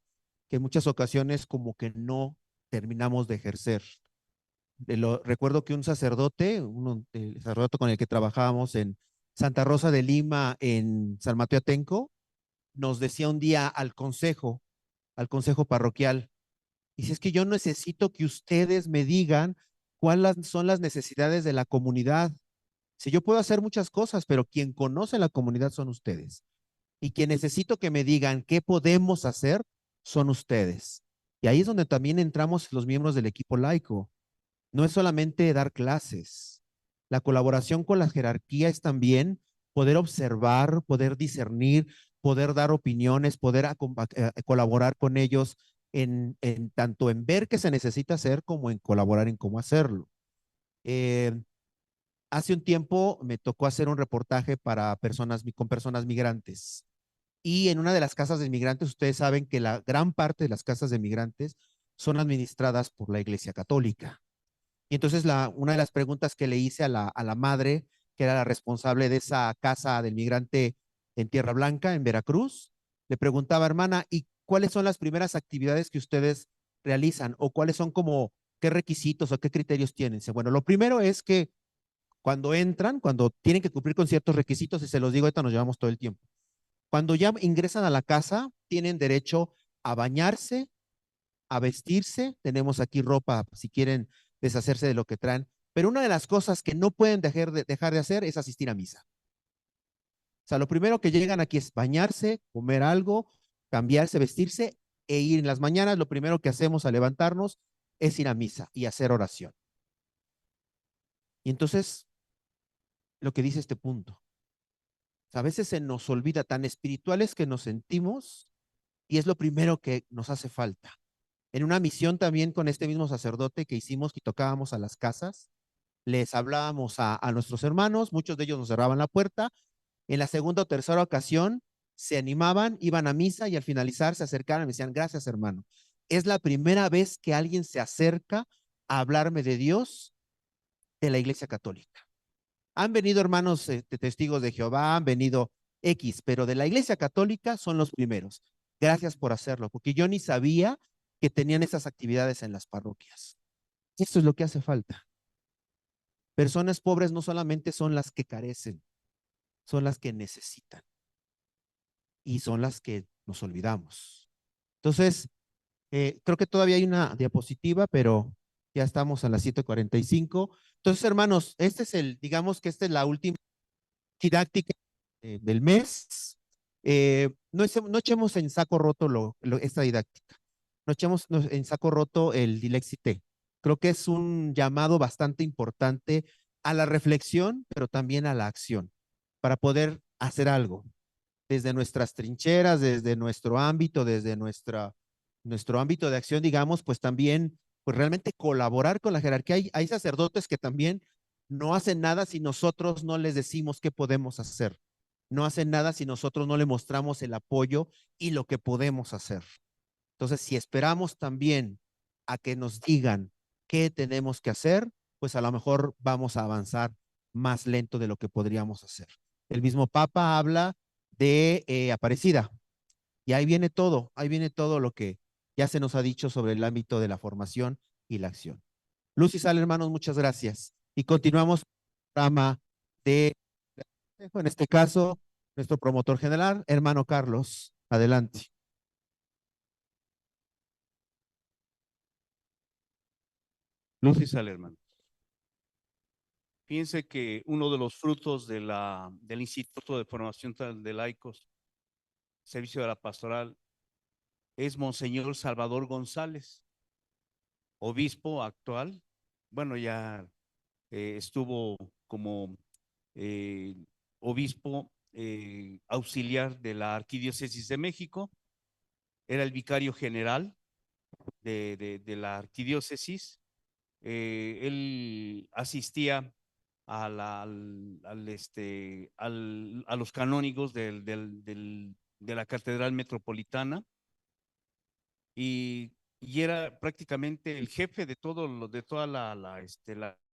que en muchas ocasiones como que no terminamos de ejercer. Recuerdo que un sacerdote, el sacerdote con el que trabajábamos en Santa Rosa de Lima, en San Mateo Atenco, nos decía un día al consejo parroquial, dice, es que yo necesito que ustedes me digan cuáles son las necesidades de la comunidad. Si yo puedo hacer muchas cosas, pero quien conoce la comunidad son ustedes. Y quien necesito que me digan qué podemos hacer son ustedes. Y ahí es donde también entramos los miembros del equipo laico. No es solamente dar clases. La colaboración con la jerarquía es también poder observar, poder discernir, poder dar opiniones, poder colaborar con ellos tanto en ver qué se necesita hacer como en colaborar en cómo hacerlo. Eh, Hace un tiempo me tocó hacer un reportaje con personas migrantes. Y en una de las casas de migrantes, ustedes saben que la gran parte de las casas de migrantes son administradas por la Iglesia Católica. Y entonces una de las preguntas que le hice a la madre, que era la responsable de esa casa del migrante en Tierra Blanca, en Veracruz, le preguntaba, hermana, ¿y cuáles son las primeras actividades que ustedes realizan? ¿O cuáles son como, qué requisitos o qué criterios tienen? Bueno, lo primero es que cuando entran, cuando tienen que cumplir con ciertos requisitos, y se los digo, ahorita nos llevamos todo el tiempo. Cuando ya ingresan a la casa, tienen derecho a bañarse, a vestirse. Tenemos aquí ropa si quieren deshacerse de lo que traen. Pero una de las cosas que no pueden dejar de hacer es asistir a misa. O sea, lo primero que llegan aquí es bañarse, comer algo, cambiarse, vestirse e ir en las mañanas. Lo primero que hacemos al levantarnos es ir a misa y hacer oración. Y entonces, lo que dice este punto, a veces se nos olvida tan espirituales que nos sentimos y es lo primero que nos hace falta. En una misión también con este mismo sacerdote que hicimos y tocábamos a las casas, les hablábamos a nuestros hermanos, muchos de ellos nos cerraban la puerta. En la segunda o tercera ocasión se animaban, iban a misa y al finalizar se acercaban y me decían, gracias hermano. Es la primera vez que alguien se acerca a hablarme de Dios de la Iglesia Católica. Han venido hermanos testigos de Jehová, han venido X, pero de la Iglesia Católica son los primeros. Gracias por hacerlo, porque yo ni sabía que tenían esas actividades en las parroquias. Esto es lo que hace falta. Personas pobres no solamente son las que carecen, son las que necesitan y son las que nos olvidamos. Entonces, creo que todavía hay una diapositiva, pero ya estamos a las 7:45. Entonces, hermanos, digamos que esta es la última didáctica del mes. No echemos en saco roto esta didáctica. No echemos en saco roto el Dilexit. Creo que es un llamado bastante importante a la reflexión, pero también a la acción, para poder hacer algo desde nuestras trincheras, desde nuestro ámbito, desde nuestro ámbito de acción, digamos, pues también, pues realmente colaborar con la jerarquía. Hay sacerdotes que también no hacen nada si nosotros no les decimos qué podemos hacer. No hacen nada si nosotros no le mostramos el apoyo y lo que podemos hacer. Entonces, si esperamos también a que nos digan qué tenemos que hacer, pues a lo mejor vamos a avanzar más lento de lo que podríamos hacer. El mismo Papa habla de Aparecida, y ahí viene todo lo que ya se nos ha dicho sobre el ámbito de la formación y la acción. Luz y Sal, hermanos, muchas gracias. Y continuamos con el programa de, en este caso, nuestro promotor general, hermano Carlos. Adelante. Luz y Sal, hermano. Fíjense que uno de los frutos del Instituto de Formación de Laicos, Servicio de la Pastoral, es Monseñor Salvador González, obispo actual. Bueno, ya estuvo como obispo auxiliar de la Arquidiócesis de México, era el vicario general de la Arquidiócesis. Él asistía a los canónigos de la Catedral Metropolitana y era prácticamente el jefe de toda la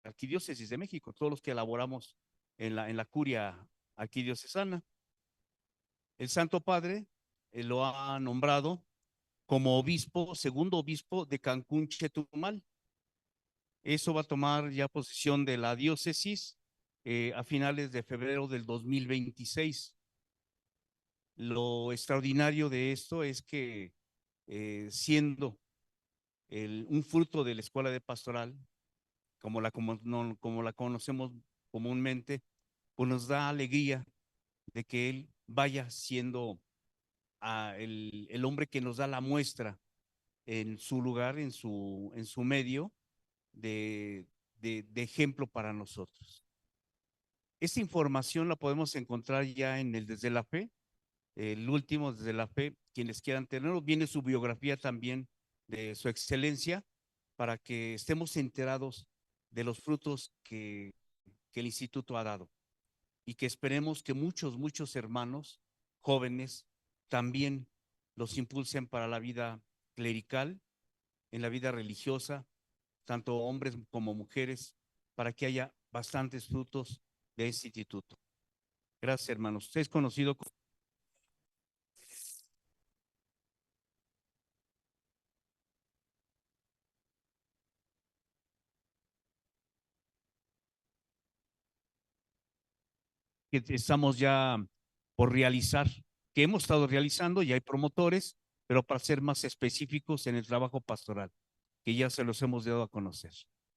Arquidiócesis de México, todos los que elaboramos en la curia arquidiocesana. El Santo Padre lo ha nombrado como obispo, segundo obispo de Cancún, Chetumal. Eso va a tomar ya posesión de la diócesis a finales de febrero del 2026. Lo extraordinario de esto es que siendo un fruto de la escuela de pastoral, como la conocemos comúnmente, pues nos da alegría de que él vaya siendo el hombre que nos da la muestra en su lugar, en su medio, de ejemplo para nosotros. Esta información la podemos encontrar ya en el Desde la Fe, el último Desde la Fe, quienes quieran tenerlo. Viene su biografía también de su excelencia, para que estemos enterados de los frutos que el instituto ha dado y que esperemos que muchos hermanos jóvenes también los impulsen para la vida clerical, en la vida religiosa, tanto hombres como mujeres, para que haya bastantes frutos de este instituto. Gracias, hermanos. Usted es conocido como... que estamos ya por realizar, que hemos estado realizando, y hay promotores, pero para ser más específicos en el trabajo pastoral, que ya se los hemos dado a conocer.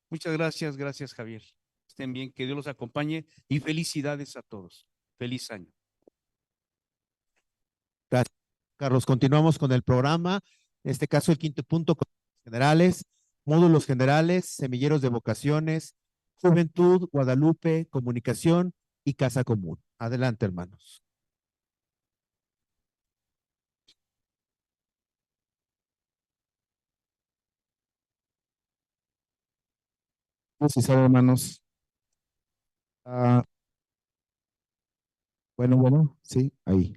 Muchas gracias, gracias Javier. Estén bien, que Dios los acompañe y felicidades a todos. Feliz año. Gracias, Carlos. Continuamos con el programa. En este caso, el quinto punto, generales, módulos generales, semilleros de vocaciones, juventud, Guadalupe, comunicación y casa común. Adelante, hermanos. Sí, sabe, hermanos. Bueno, sí, ahí.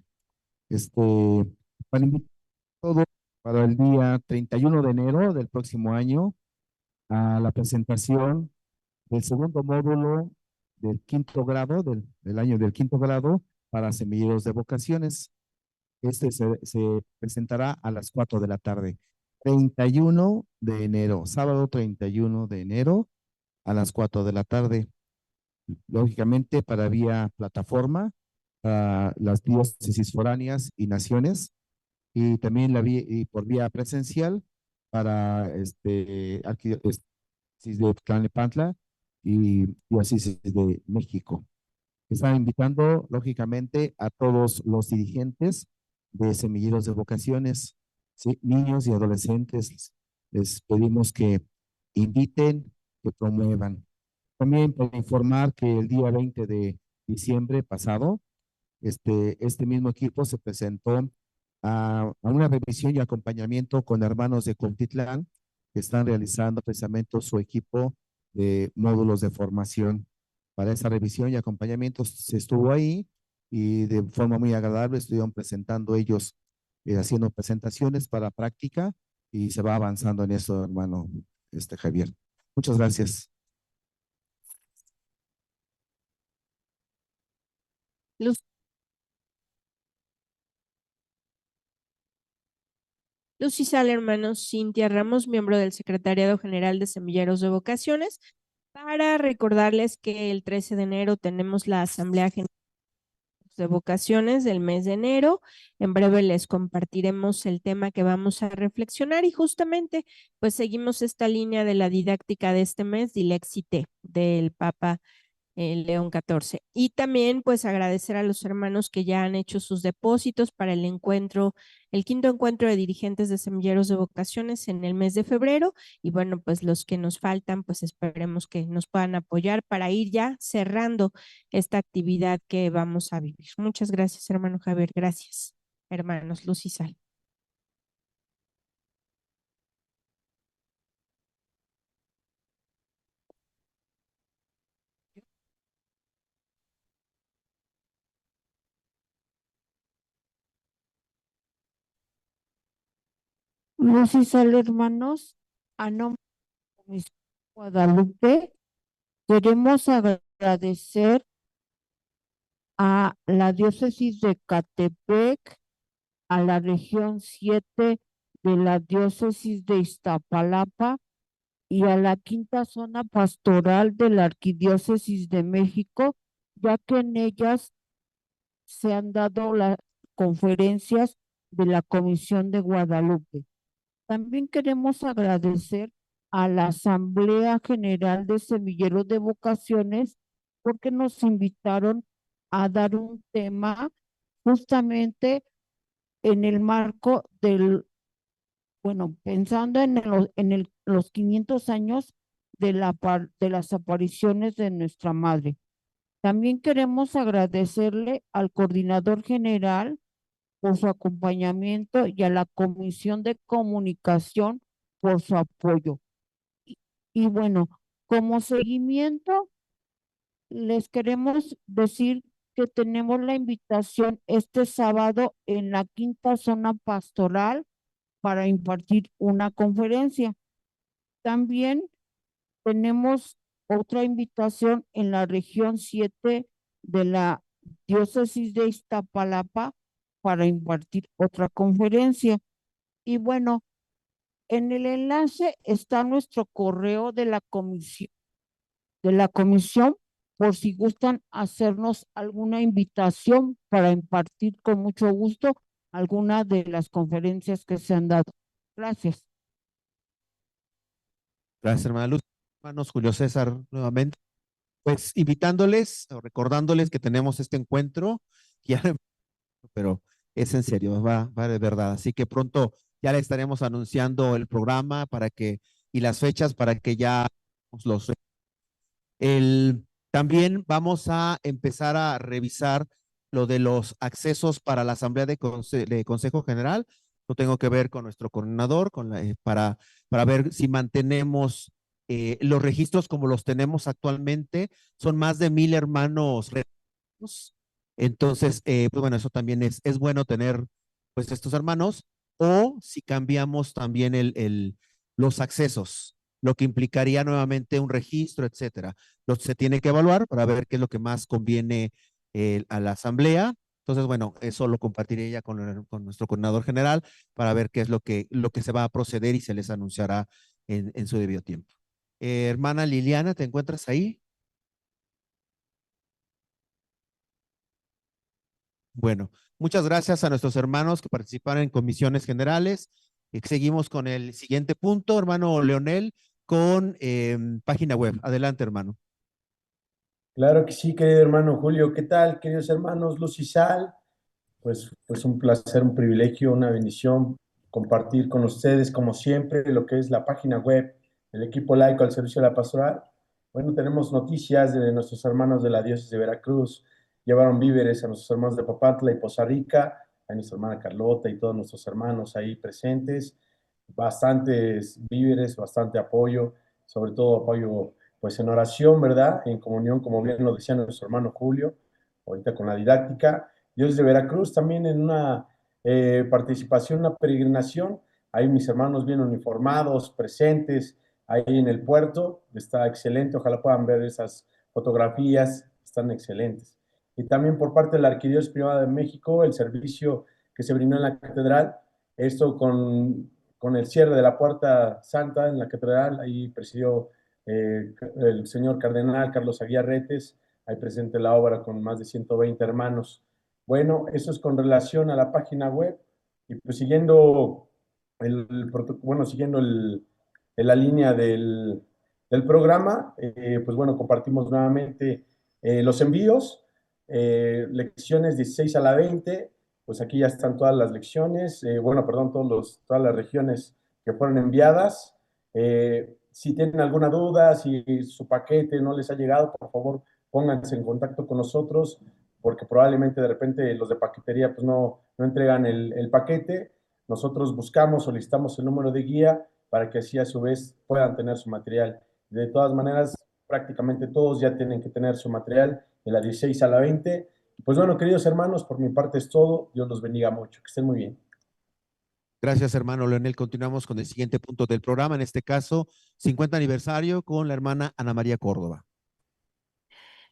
Para invitar a todos para el día 31 de enero del próximo año a la presentación del segundo módulo del quinto grado, del año del quinto grado, para semilleros de vocaciones. Se presentará a las 4 de la tarde. 31 de enero, sábado 31 de enero a las 4 de la tarde. Lógicamente para vía plataforma, para las diócesis foráneas y naciones, y también y por vía presencial para arquidiócesis de Tlalnepantla y diócesis de México. Están invitando, lógicamente, a todos los dirigentes de semilleros de vocaciones, ¿sí? Niños y adolescentes. Les pedimos que inviten, que promuevan. También para informar que el día 20 de diciembre pasado, este mismo equipo se presentó a una revisión y acompañamiento con hermanos de Cuautitlán, que están realizando precisamente su equipo de módulos de formación. para esa revisión y acompañamiento se estuvo ahí y de forma muy agradable estuvieron presentando ellos, haciendo presentaciones para práctica y se va avanzando en eso, hermano Javier. Muchas gracias. Lucy Sal, hermanos, Cintia Ramos, miembro del Secretariado General de Semilleros de Vocaciones, para recordarles que el 13 de enero tenemos la Asamblea General de Vocaciones del mes de enero. En breve les compartiremos el tema que vamos a reflexionar y justamente pues seguimos esta línea de la didáctica de este mes, Dilexite, del Papa León XIV. Y también pues agradecer a los hermanos que ya han hecho sus depósitos para el encuentro, el 5º encuentro de dirigentes de semilleros de vocaciones en el mes de febrero. Y bueno, pues los que nos faltan, pues esperemos que nos puedan apoyar para ir ya cerrando esta actividad que vamos a vivir. Muchas gracias, hermano Javier. Gracias, hermanos Luz y Sal. Luz y Sal, hermanos, a nombre de la Comisión de Guadalupe, queremos agradecer a la diócesis de Catepec, a la región 7 de la diócesis de Iztapalapa y a la 5ª zona pastoral de la Arquidiócesis de México, ya que en ellas se han dado las conferencias de la Comisión de Guadalupe. También queremos agradecer a la Asamblea General de Semilleros de Vocaciones porque nos invitaron a dar un tema justamente en el marco del, bueno, pensando en los 500 años de las apariciones de nuestra madre. También queremos agradecerle al coordinador general por su acompañamiento y a la Comisión de Comunicación por su apoyo. Y bueno, como seguimiento, les queremos decir que tenemos la invitación este sábado en la 5ª zona pastoral para impartir una conferencia. También tenemos otra invitación en la región 7 de la diócesis de Iztapalapa para impartir otra conferencia. Y bueno, en el enlace está nuestro correo de la comisión por si gustan hacernos alguna invitación para impartir con mucho gusto alguna de las conferencias que se han dado. Gracias. Gracias, hermana Luz. Hermanos Julio César, nuevamente. Pues invitándoles o recordándoles que tenemos este encuentro, ya, pero es en serio, va de verdad. Así que pronto ya le estaremos anunciando el programa y las fechas para que ya los. También vamos a empezar a revisar lo de los accesos para la Asamblea de Consejo General. Lo tengo que ver con nuestro coordinador para ver si mantenemos los registros como los tenemos actualmente. Son más de 1000 hermanos. Entonces, pues bueno, eso también es bueno tener pues estos hermanos, o si cambiamos también los accesos, lo que implicaría nuevamente un registro, etcétera. Se tiene que evaluar para ver qué es lo que más conviene a la asamblea. Entonces, bueno, eso lo compartiré ya con nuestro coordinador general para ver qué es lo que se va a proceder y se les anunciará en su debido tiempo. Hermana Liliana, ¿te encuentras ahí? Bueno, muchas gracias a nuestros hermanos que participaron en comisiones generales. Seguimos con el siguiente punto, hermano Leonel, con página web. Adelante, hermano. Claro que sí, querido hermano Julio. ¿Qué tal, queridos hermanos Luz y Sal? Pues un placer, un privilegio, una bendición compartir con ustedes, como siempre, lo que es la página web del equipo laico al servicio de la pastoral. Bueno, tenemos noticias de nuestros hermanos de la diócesis de Veracruz. Llevaron víveres a nuestros hermanos de Papantla y Poza Rica, a nuestra hermana Carlota y todos nuestros hermanos ahí presentes. Bastantes víveres, bastante apoyo, sobre todo apoyo pues en oración, ¿verdad? En comunión, como bien lo decía nuestro hermano Julio, ahorita con la didáctica. Yo desde Veracruz también en una participación, una peregrinación, ahí mis hermanos bien uniformados, presentes, ahí en el puerto, está excelente, ojalá puedan ver esas fotografías, están excelentes. Y también por parte de la Arquidiócesis Primada de México, el servicio que se brindó en la catedral, esto con el cierre de la Puerta Santa en la catedral, ahí presidió el señor cardenal Carlos Aguiar Retes, ahí presente la obra con más de 120 hermanos. Bueno, eso es con relación a la página web y pues siguiendo siguiendo la línea del programa, pues bueno, compartimos nuevamente los envíos, lecciones 16 a la 20, pues aquí ya están todas las lecciones, perdón, todas las regiones que fueron enviadas. Si tienen alguna duda, si su paquete no les ha llegado, por favor, pónganse en contacto con nosotros, porque probablemente de repente los de paquetería pues no entregan el paquete. Nosotros buscamos, solicitamos el número de guía para que así a su vez puedan tener su material. De todas maneras, prácticamente todos ya tienen que tener su material de la 16 a la 20. Pues bueno, queridos hermanos, por mi parte es todo. Dios los bendiga mucho. Que estén muy bien. Gracias, hermano Leonel. Continuamos con el siguiente punto del programa, en este caso, 50 aniversario con la hermana Ana María Córdoba.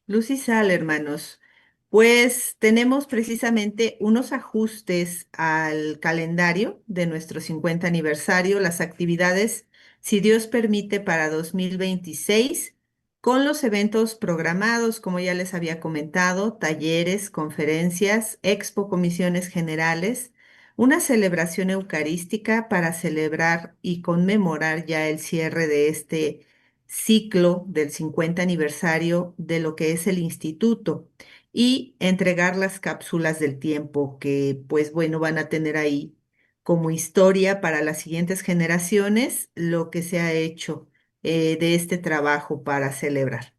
Luz y sal, hermanos. Pues tenemos precisamente unos ajustes al calendario de nuestro 50 aniversario, las actividades, si Dios permite, para 2026, con los eventos programados, como ya les había comentado, talleres, conferencias, expo, comisiones generales, una celebración eucarística para celebrar y conmemorar ya el cierre de este ciclo del 50 aniversario de lo que es el instituto y entregar las cápsulas del tiempo que, pues bueno, van a tener ahí como historia para las siguientes generaciones lo que se ha hecho de este trabajo para celebrar.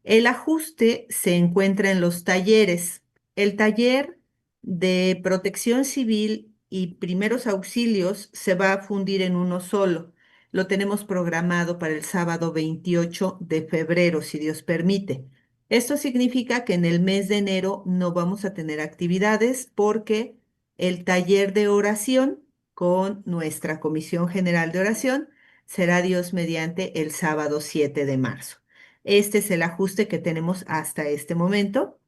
El ajuste se encuentra en los talleres. El taller de protección civil y primeros auxilios se va a fundir en uno solo. Lo tenemos programado para el sábado 28 de febrero, si Dios permite. Esto significa que en el mes de enero no vamos a tener actividades porque el taller de oración con nuestra Comisión General de Oración será Dios mediante el sábado 7 de marzo. Este es el ajuste que tenemos hasta este momento.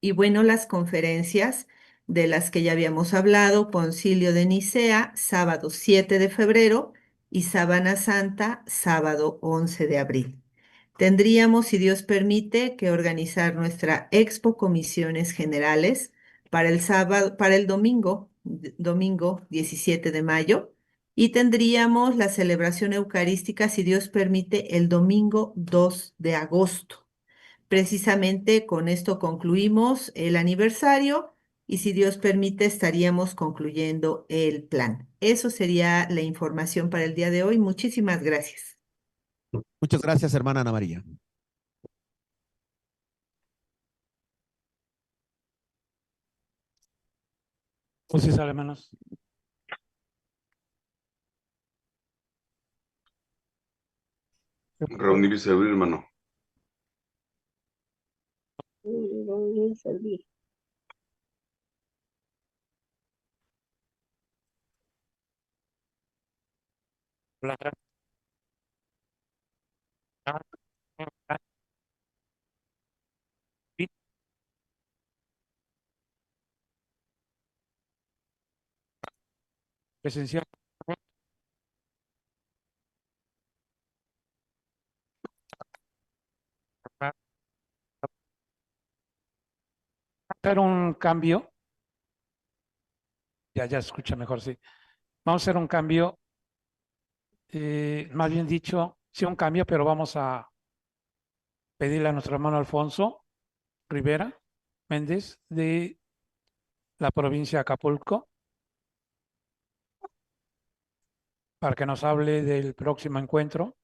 Y bueno, las conferencias de las que ya habíamos hablado, Concilio de Nicea, sábado 7 de febrero y Sábana Santa, sábado 11 de abril. Tendríamos, si Dios permite, que organizar nuestra Expo Comisiones Generales para el sábado, para el domingo 17 de mayo, y tendríamos la celebración eucarística, si Dios permite, el domingo 2 de agosto. Precisamente con esto concluimos el aniversario y si Dios permite estaríamos concluyendo el plan. Eso sería la información para el día de hoy. Muchísimas gracias. Muchas gracias, hermana Ana María. Entonces, hermanos. Reunir y servir, hermano. Reunir y servir. Presencial. Hacer un cambio. Ya se escucha mejor, sí. Vamos a hacer un cambio, más bien dicho, sí un cambio, pero vamos a pedirle a nuestro hermano Alfonso Rivera Méndez de la provincia de Acapulco para que nos hable del próximo encuentro.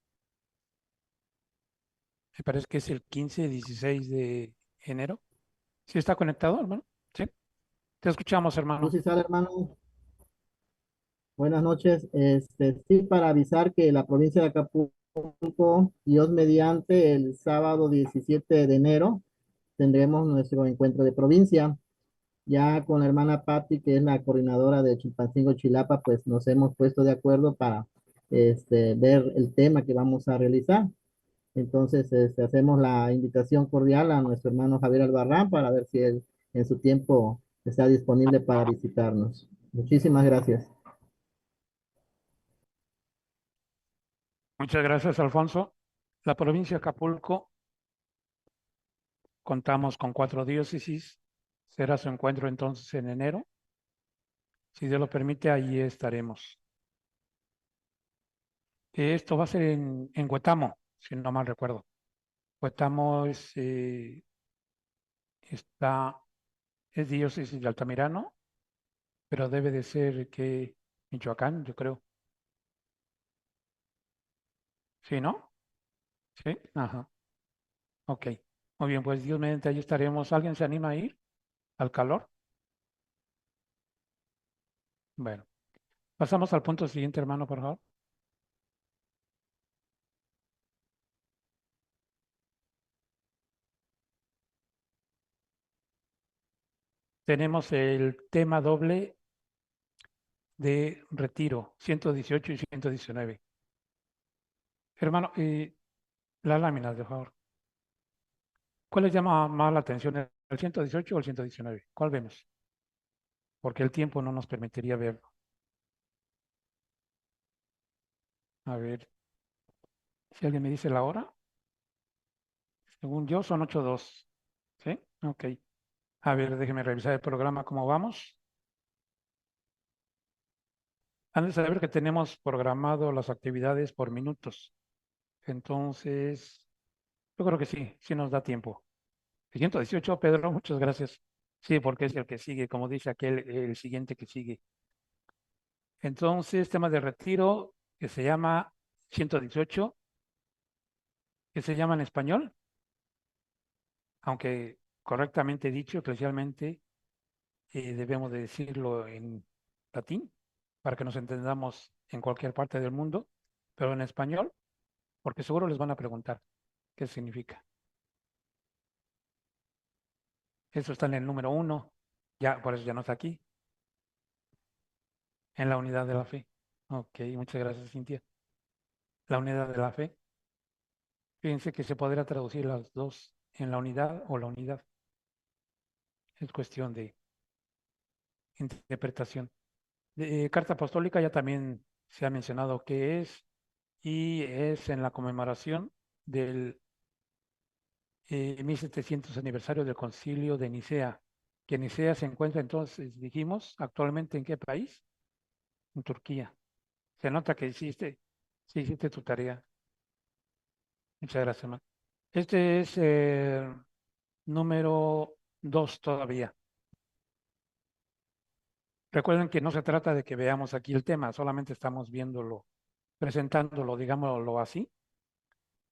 Me parece que es el 15 y 16 de enero. ¿Sí está conectado, hermano? Sí. Te escuchamos, hermano. Luz y sal, hermano. Buenas noches. Sí, para avisar que la provincia de Acapulco, Dios mediante, el sábado 17 de enero tendremos nuestro encuentro de provincia. Ya con la hermana Patti, que es la coordinadora de Chilpancingo Chilapa, pues nos hemos puesto de acuerdo para ver el tema que vamos a realizar. Entonces, hacemos la invitación cordial a nuestro hermano Javier Albarrán para ver si él en su tiempo está disponible para visitarnos. Muchísimas gracias. Muchas gracias, Alfonso. La provincia de Acapulco, contamos con 4 diócesis. Será su encuentro entonces en enero. Si Dios lo permite, allí estaremos. Esto va a ser en Huetamo, si no mal recuerdo. Huetamo es diócesis de Altamirano, pero debe de ser que Michoacán, yo creo. ¿Sí, no? Sí, ajá. Ok. Muy bien, pues Dios mediante allí estaremos. ¿Alguien se anima a ir al calor? Bueno, pasamos al punto siguiente, hermano, por favor. Tenemos el tema doble de retiro, 118 y 119. Hermano, las láminas, de favor. ¿Cuál les llama más la atención, el 118 o el 119? ¿Cuál vemos? Porque el tiempo no nos permitiría verlo. A ver, si alguien me dice la hora. Según yo, son 8:02. ¿Sí? Ok. A ver, déjeme revisar el programa, cómo vamos. Han de saber que tenemos programado las actividades por minutos. Entonces, yo creo que sí nos da tiempo. El 118, Pedro, muchas gracias. Sí, porque es el que sigue, como dice aquel, el siguiente que sigue. Entonces, tema de retiro, que se llama 118, que se llama en español, aunque correctamente dicho, eclesialmente, debemos de decirlo en latín, para que nos entendamos en cualquier parte del mundo, pero en español, porque seguro les van a preguntar qué significa. Eso está en el número 1, ya, por eso ya no está aquí, en la unidad de la fe. Ok, muchas gracias, Cintia. La unidad de la fe. Fíjense que se podrá traducir las dos en la unidad o la unidad. Es cuestión de interpretación. Carta apostólica ya también se ha mencionado qué es, y es en la conmemoración del 1700 aniversario del Concilio de Nicea, que Nicea se encuentra entonces, dijimos, actualmente ¿en qué país? En Turquía. Se nota que sí hiciste tu tarea. Muchas gracias, hermano. Este es número 2 todavía. Recuerden que no se trata de que veamos aquí el tema, solamente estamos viéndolo, presentándolo, digámoslo así.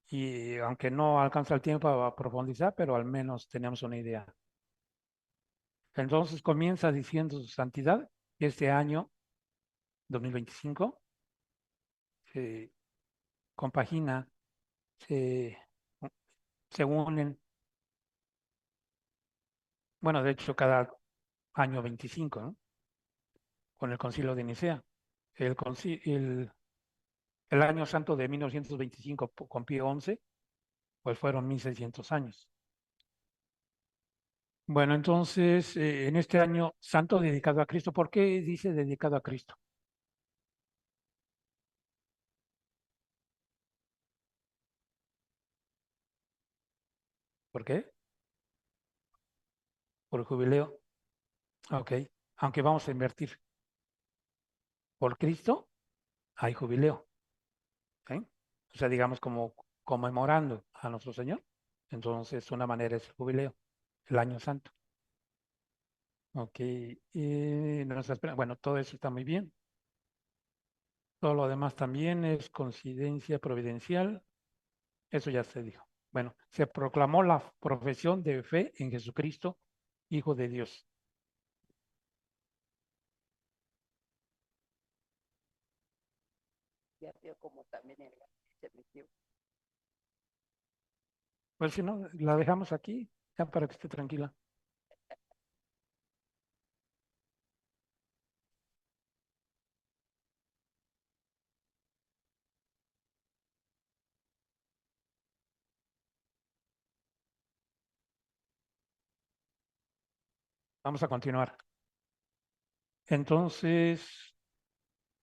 Y aunque no alcanza el tiempo a profundizar, pero al menos tenemos una idea. Entonces comienza diciendo su santidad, que este año, 2025, se compagina, se unen, bueno, de hecho cada año 25, ¿no? Con el Concilio de Nicea. El año santo de 1925 con Pío XI, pues fueron 1600 años. Bueno, entonces, en este año santo dedicado a Cristo, ¿por qué dice dedicado a Cristo? ¿Por qué? Por el jubileo. Ok, aunque vamos a invertir. Por Cristo hay jubileo. ¿Sí? O sea, digamos como conmemorando a nuestro Señor. Entonces, una manera es el jubileo, el año santo. Ok, bueno, todo eso está muy bien. Todo lo demás también es coincidencia providencial. Eso ya se dijo. Bueno, se proclamó la profesión de fe en Jesucristo, Hijo de Dios. Pues si no, la dejamos aquí, ya para que esté tranquila. Vamos a continuar. Entonces,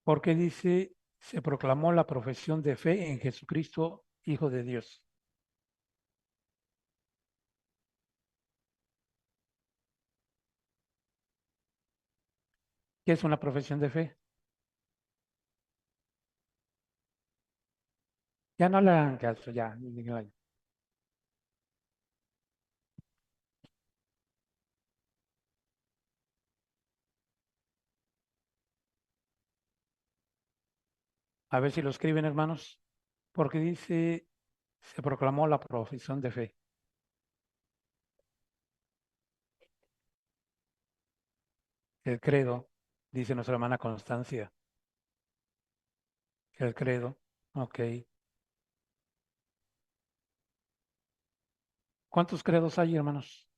¿por qué dice, se proclamó la profesión de fe en Jesucristo, Hijo de Dios? ¿Qué es una profesión de fe? Ya no le hagan caso, ya. Díganle. A ver si lo escriben, hermanos. Porque dice, se proclamó la profesión de fe. El credo, dice nuestra hermana Constancia. El credo, ok. ¿Cuántos credos hay, hermanos?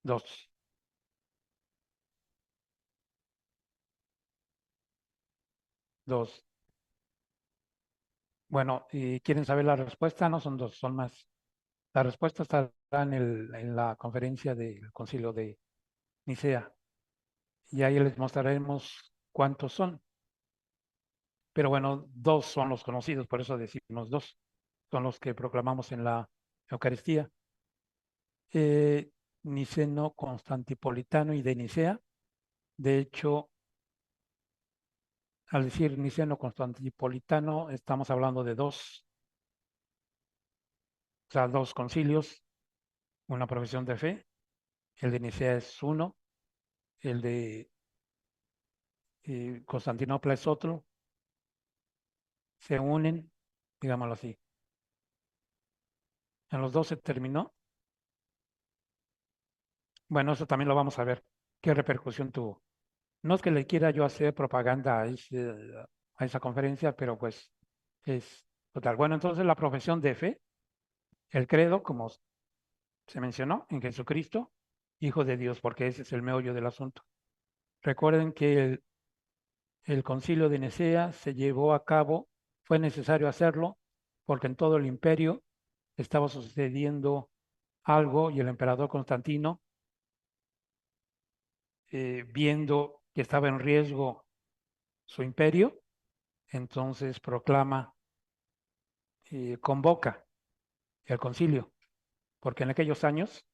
2. 2. Bueno, ¿y quieren saber la respuesta? No son 2, son más. La respuesta estará en la conferencia del Concilio de Nicea. Y ahí les mostraremos cuántos son. Pero bueno, 2 son los conocidos, por eso decimos 2. Son los que proclamamos en la Eucaristía. Niceno, Constantipolitano y de Nicea. De hecho, al decir Niceno, Constantipolitano, estamos hablando de 2, o sea, 2 concilios, una profesión de fe. El de Nicea es 1, el de Constantinopla es otro. Se unen, digámoslo así. En los 2 se terminó. Bueno, eso también lo vamos a ver. ¿Qué repercusión tuvo? No es que le quiera yo hacer propaganda a esa conferencia, pero pues es total. Bueno, entonces la profesión de fe, el credo, como se mencionó, en Jesucristo, Hijo de Dios, porque ese es el meollo del asunto. Recuerden que el concilio de Nicea se llevó a cabo, fue necesario hacerlo, porque en todo el imperio estaba sucediendo algo y el emperador Constantino, viendo que estaba en riesgo su imperio, entonces proclama, convoca el concilio, porque en aquellos años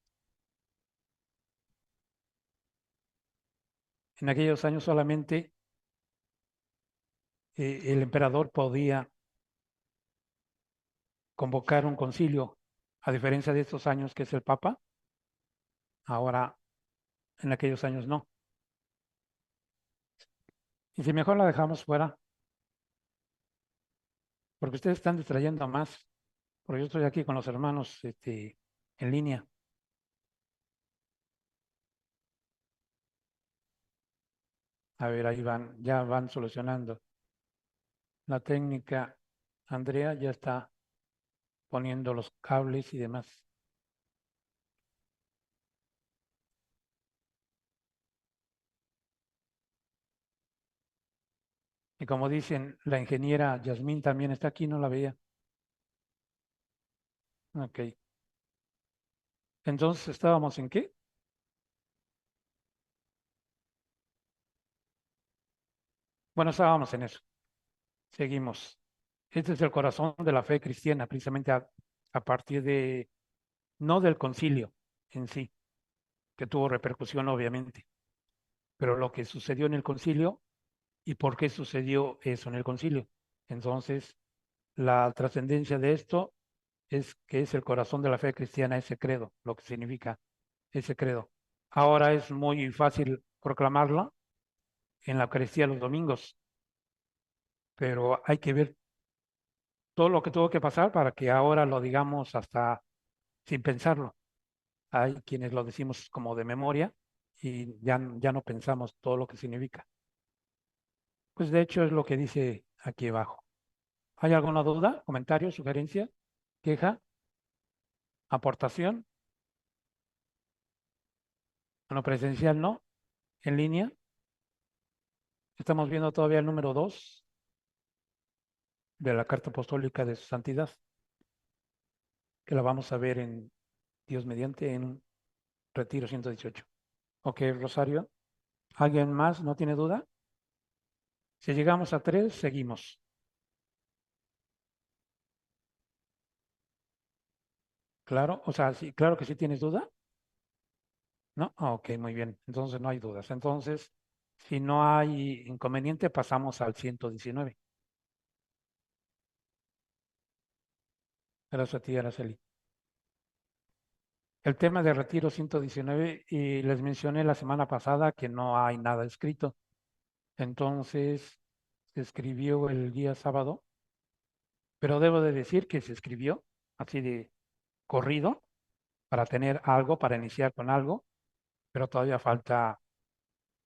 solamente el emperador podía convocar un concilio, a diferencia de estos años que es el Papa, ahora en aquellos años no. Y si mejor la dejamos fuera, porque ustedes están distrayendo más, porque yo estoy aquí con los hermanos en línea. A ver, ahí van, ya van solucionando. La técnica, Andrea ya está poniendo los cables y demás. Y como dicen, la ingeniera Yasmín también está aquí, no la veía. Ok. Entonces, ¿estábamos en qué? Bueno, estábamos en eso. Seguimos. Este es el corazón de la fe cristiana, precisamente a partir de, no del concilio en sí, que tuvo repercusión obviamente, pero lo que sucedió en el concilio y por qué sucedió eso en el concilio. Entonces, la trascendencia de esto es que es el corazón de la fe cristiana, ese credo, lo que significa ese credo. Ahora es muy fácil proclamarla en la Eucaristía los domingos, pero hay que ver todo lo que tuvo que pasar para que ahora lo digamos hasta sin pensarlo. Hay quienes lo decimos como de memoria y ya no pensamos todo lo que significa. Pues de hecho es lo que dice aquí abajo. ¿Hay alguna duda, comentario, sugerencia, queja, aportación? Bueno, presencial no, en línea. Estamos viendo todavía el número 2 de la Carta Apostólica de su Santidad, que la vamos a ver en Dios mediante en Retiro 118. Ok, Rosario. ¿Alguien más no tiene duda? Si llegamos a 3, seguimos. Claro, o sea, sí, claro que sí tienes duda. ¿No? Ok, muy bien. Entonces no hay dudas. Entonces, si no hay inconveniente, pasamos al 119. Gracias a ti, Araceli. El tema de retiro 119, y les mencioné la semana pasada que no hay nada escrito. Entonces, se escribió el día sábado, pero debo de decir que se escribió así de corrido para tener algo, para iniciar con algo, pero todavía falta,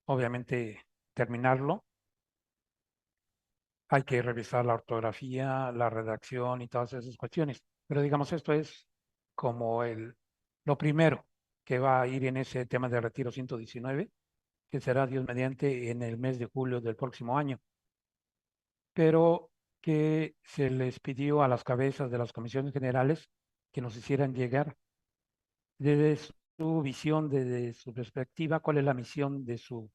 obviamente, terminarlo. Hay que revisar la ortografía, la redacción y todas esas cuestiones. Pero digamos, esto es como lo primero que va a ir en ese tema de retiro 119, que será Dios mediante en el mes de julio del próximo año. Pero que se les pidió a las cabezas de las comisiones generales que nos hicieran llegar desde su visión, desde su perspectiva, cuál es la misión de su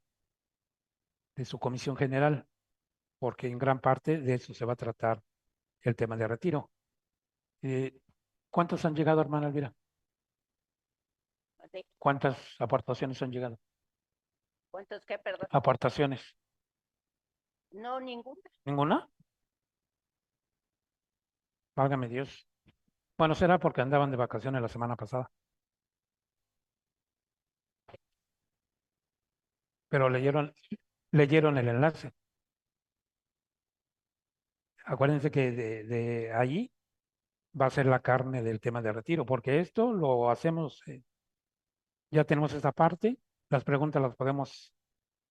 comisión general, porque en gran parte de eso se va a tratar el tema de retiro. ¿Cuántos han llegado, hermana Elvira? ¿Cuántas aportaciones han llegado? ¿Cuántos qué, perdón? Aportaciones. No, ninguna. ¿Ninguna? Válgame Dios. Bueno, será porque andaban de vacaciones la semana pasada. Pero leyeron el enlace. Acuérdense que de ahí va a ser la carne del tema de retiro, porque esto lo hacemos, ya tenemos esta parte, las preguntas las podemos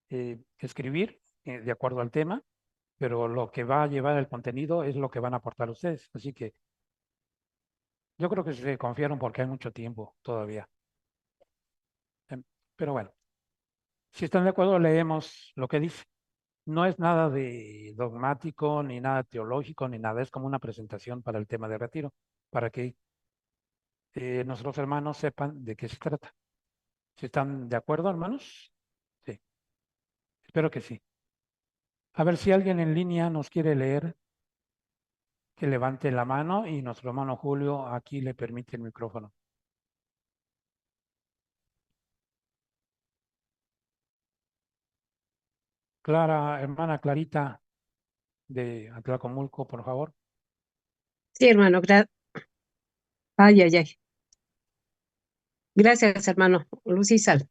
escribir de acuerdo al tema, pero lo que va a llevar el contenido es lo que van a aportar ustedes. Así que yo creo que se confiaron porque hay mucho tiempo todavía. Pero bueno, si están de acuerdo, leemos lo que dice. No es nada de dogmático, ni nada teológico, ni nada. Es como una presentación para el tema de retiro, para que nuestros hermanos sepan de qué se trata. ¿Si están de acuerdo, hermanos? Sí. Espero que sí. A ver si alguien en línea nos quiere leer, que levante la mano y nuestro hermano Julio aquí le permite el micrófono. Clara, hermana Clarita de Atlacomulco, por favor. Sí, hermano, ay, ay, ay. Gracias, hermano. Luz y sal.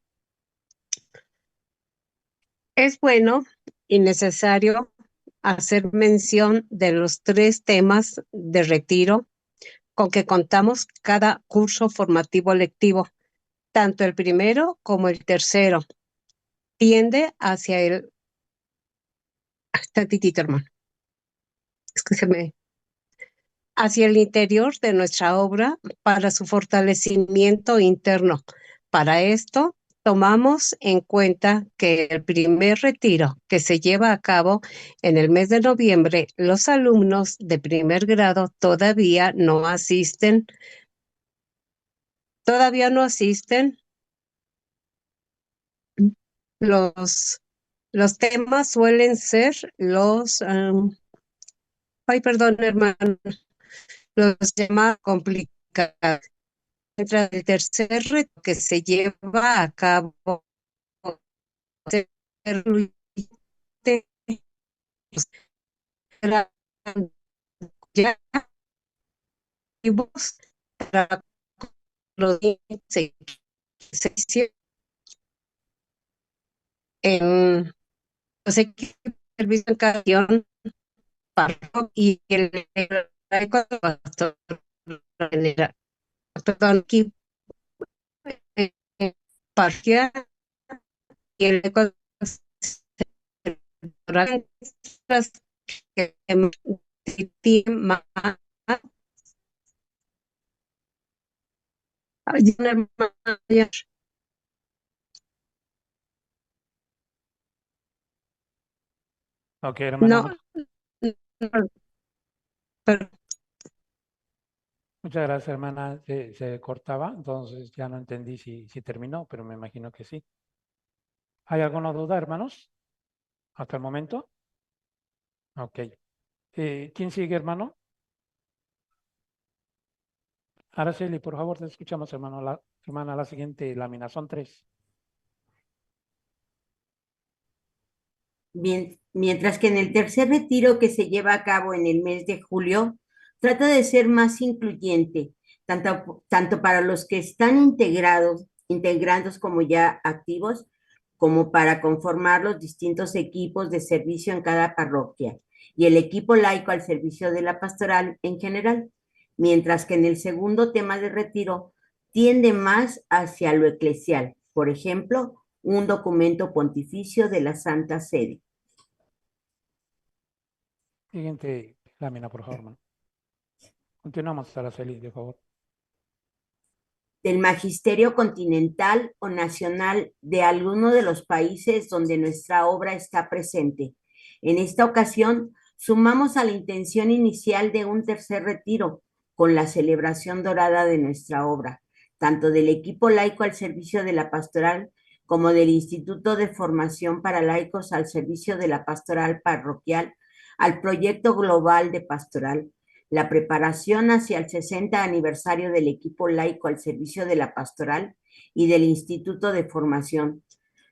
Es bueno y necesario hacer mención de los 3 temas de retiro con que contamos cada curso formativo lectivo, tanto el primero como el tercero. Tiende hacia el... Tantitito, hermano. Escúcheme. Hacia el interior de nuestra obra para su fortalecimiento interno. Para esto, tomamos en cuenta que el primer retiro que se lleva a cabo en el mes de noviembre, los alumnos de primer grado todavía no asisten. Los temas suelen ser ay, perdón, hermano, los llamados complicados. Mientras el tercer reto que se lleva a cabo ya en los equipos de servicio en educación y el perdón, parquea y el que me sentí más. Ay, una hermana ayer. Ok, hermana, No, no, pero muchas gracias, hermana. Se cortaba, entonces ya no entendí si terminó, pero me imagino que sí. ¿Hay alguna duda, hermanos? Hasta el momento. Ok. ¿Quién sigue, hermano? Araceli, por favor, te escuchamos, hermano. Hermana, la siguiente lámina. Son 3. Mientras que en el tercer retiro que se lleva a cabo en el mes de julio, trata de ser más incluyente, tanto para los que están integrandos como ya activos, como para conformar los distintos equipos de servicio en cada parroquia y el equipo laico al servicio de la pastoral en general, mientras que en el segundo tema de retiro tiende más hacia lo eclesial, por ejemplo, un documento pontificio de la Santa Sede. Siguiente lámina, por favor, hermano. Continuamos, Araceli, por favor. Del magisterio continental o nacional de alguno de los países donde nuestra obra está presente. En esta ocasión, sumamos a la intención inicial de un tercer retiro con la celebración dorada de nuestra obra, tanto del equipo laico al servicio de la pastoral como del Instituto de Formación para Laicos al servicio de la pastoral parroquial, al proyecto global de pastoral, la preparación hacia el 60 aniversario del equipo laico al servicio de la pastoral y del Instituto de Formación,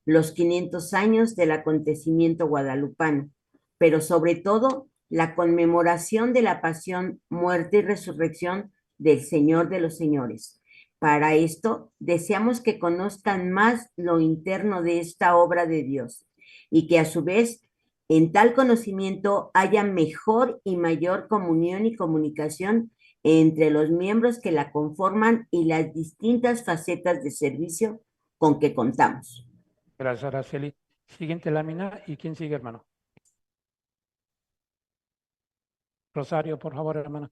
los 500 años del acontecimiento guadalupano, pero sobre todo la conmemoración de la pasión, muerte y resurrección del Señor de los Señores. Para esto, deseamos que conozcan más lo interno de esta obra de Dios y que a su vez en tal conocimiento haya mejor y mayor comunión y comunicación entre los miembros que la conforman y las distintas facetas de servicio con que contamos. Gracias, Araceli. Siguiente lámina. ¿Y quién sigue, hermano? Rosario, por favor, hermana.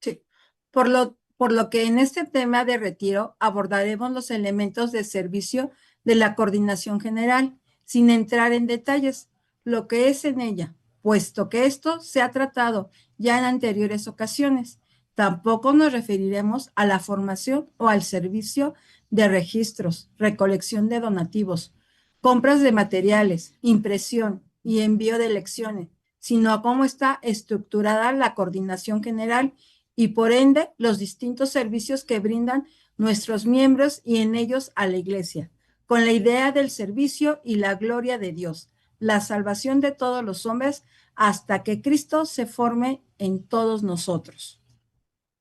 Sí. Por lo que en este tema de retiro abordaremos los elementos de servicio de la coordinación general, sin entrar en detalles, lo que es en ella, puesto que esto se ha tratado ya en anteriores ocasiones. Tampoco nos referiremos a la formación o al servicio de registros, recolección de donativos, compras de materiales, impresión y envío de lecciones, sino a cómo está estructurada la coordinación general y por ende los distintos servicios que brindan nuestros miembros y en ellos a la Iglesia, con la idea del servicio y la gloria de Dios, la salvación de todos los hombres hasta que Cristo se forme en todos nosotros.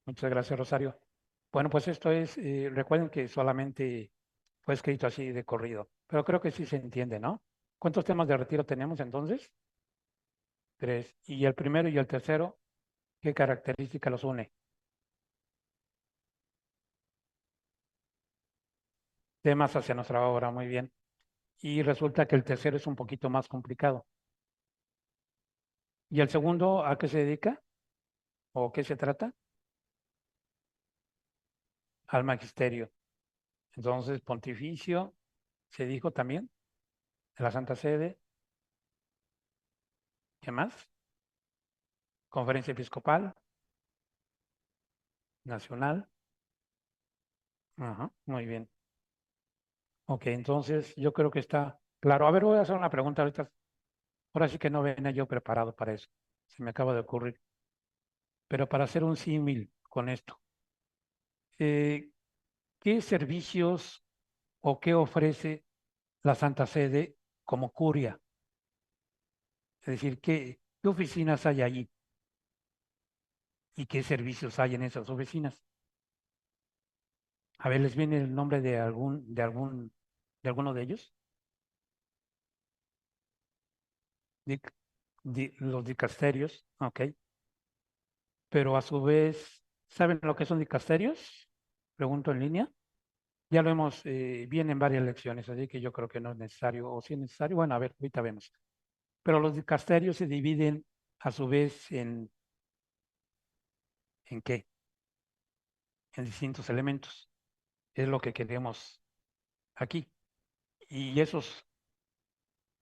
Muchas gracias, Rosario. Bueno, pues esto es, recuerden que solamente fue escrito así de corrido, pero creo que sí se entiende, ¿no? ¿Cuántos temas de retiro tenemos entonces? 3. ¿Y el primero y el tercero, qué característica los une? Temas hacia nuestra obra, muy bien. Y resulta que el tercero es un poquito más complicado. ¿Y el segundo a qué se dedica? ¿O qué se trata? Al magisterio. Entonces, pontificio, se dijo también, de la Santa Sede. ¿Qué más? Conferencia Episcopal Nacional. Ajá, muy bien. Ok, entonces yo creo que está claro. A ver, voy a hacer una pregunta ahorita. Ahora sí que no venía yo preparado para eso. Se me acaba de ocurrir. Pero para hacer un símil con esto, ¿qué servicios o qué ofrece la Santa Sede como curia? Es decir, ¿qué oficinas hay allí? ¿Y qué servicios hay en esas oficinas? A ver, ¿les viene el nombre de alguno de ellos? Los dicasterios, ok. Pero a su vez, ¿saben lo que son dicasterios? Pregunto en línea. Ya lo hemos, viene en varias lecciones, así que yo creo que no es necesario, o si es necesario, bueno, a ver, ahorita vemos. Pero los dicasterios se dividen a su vez ¿en qué? En distintos elementos. Es lo que queremos aquí. Y esos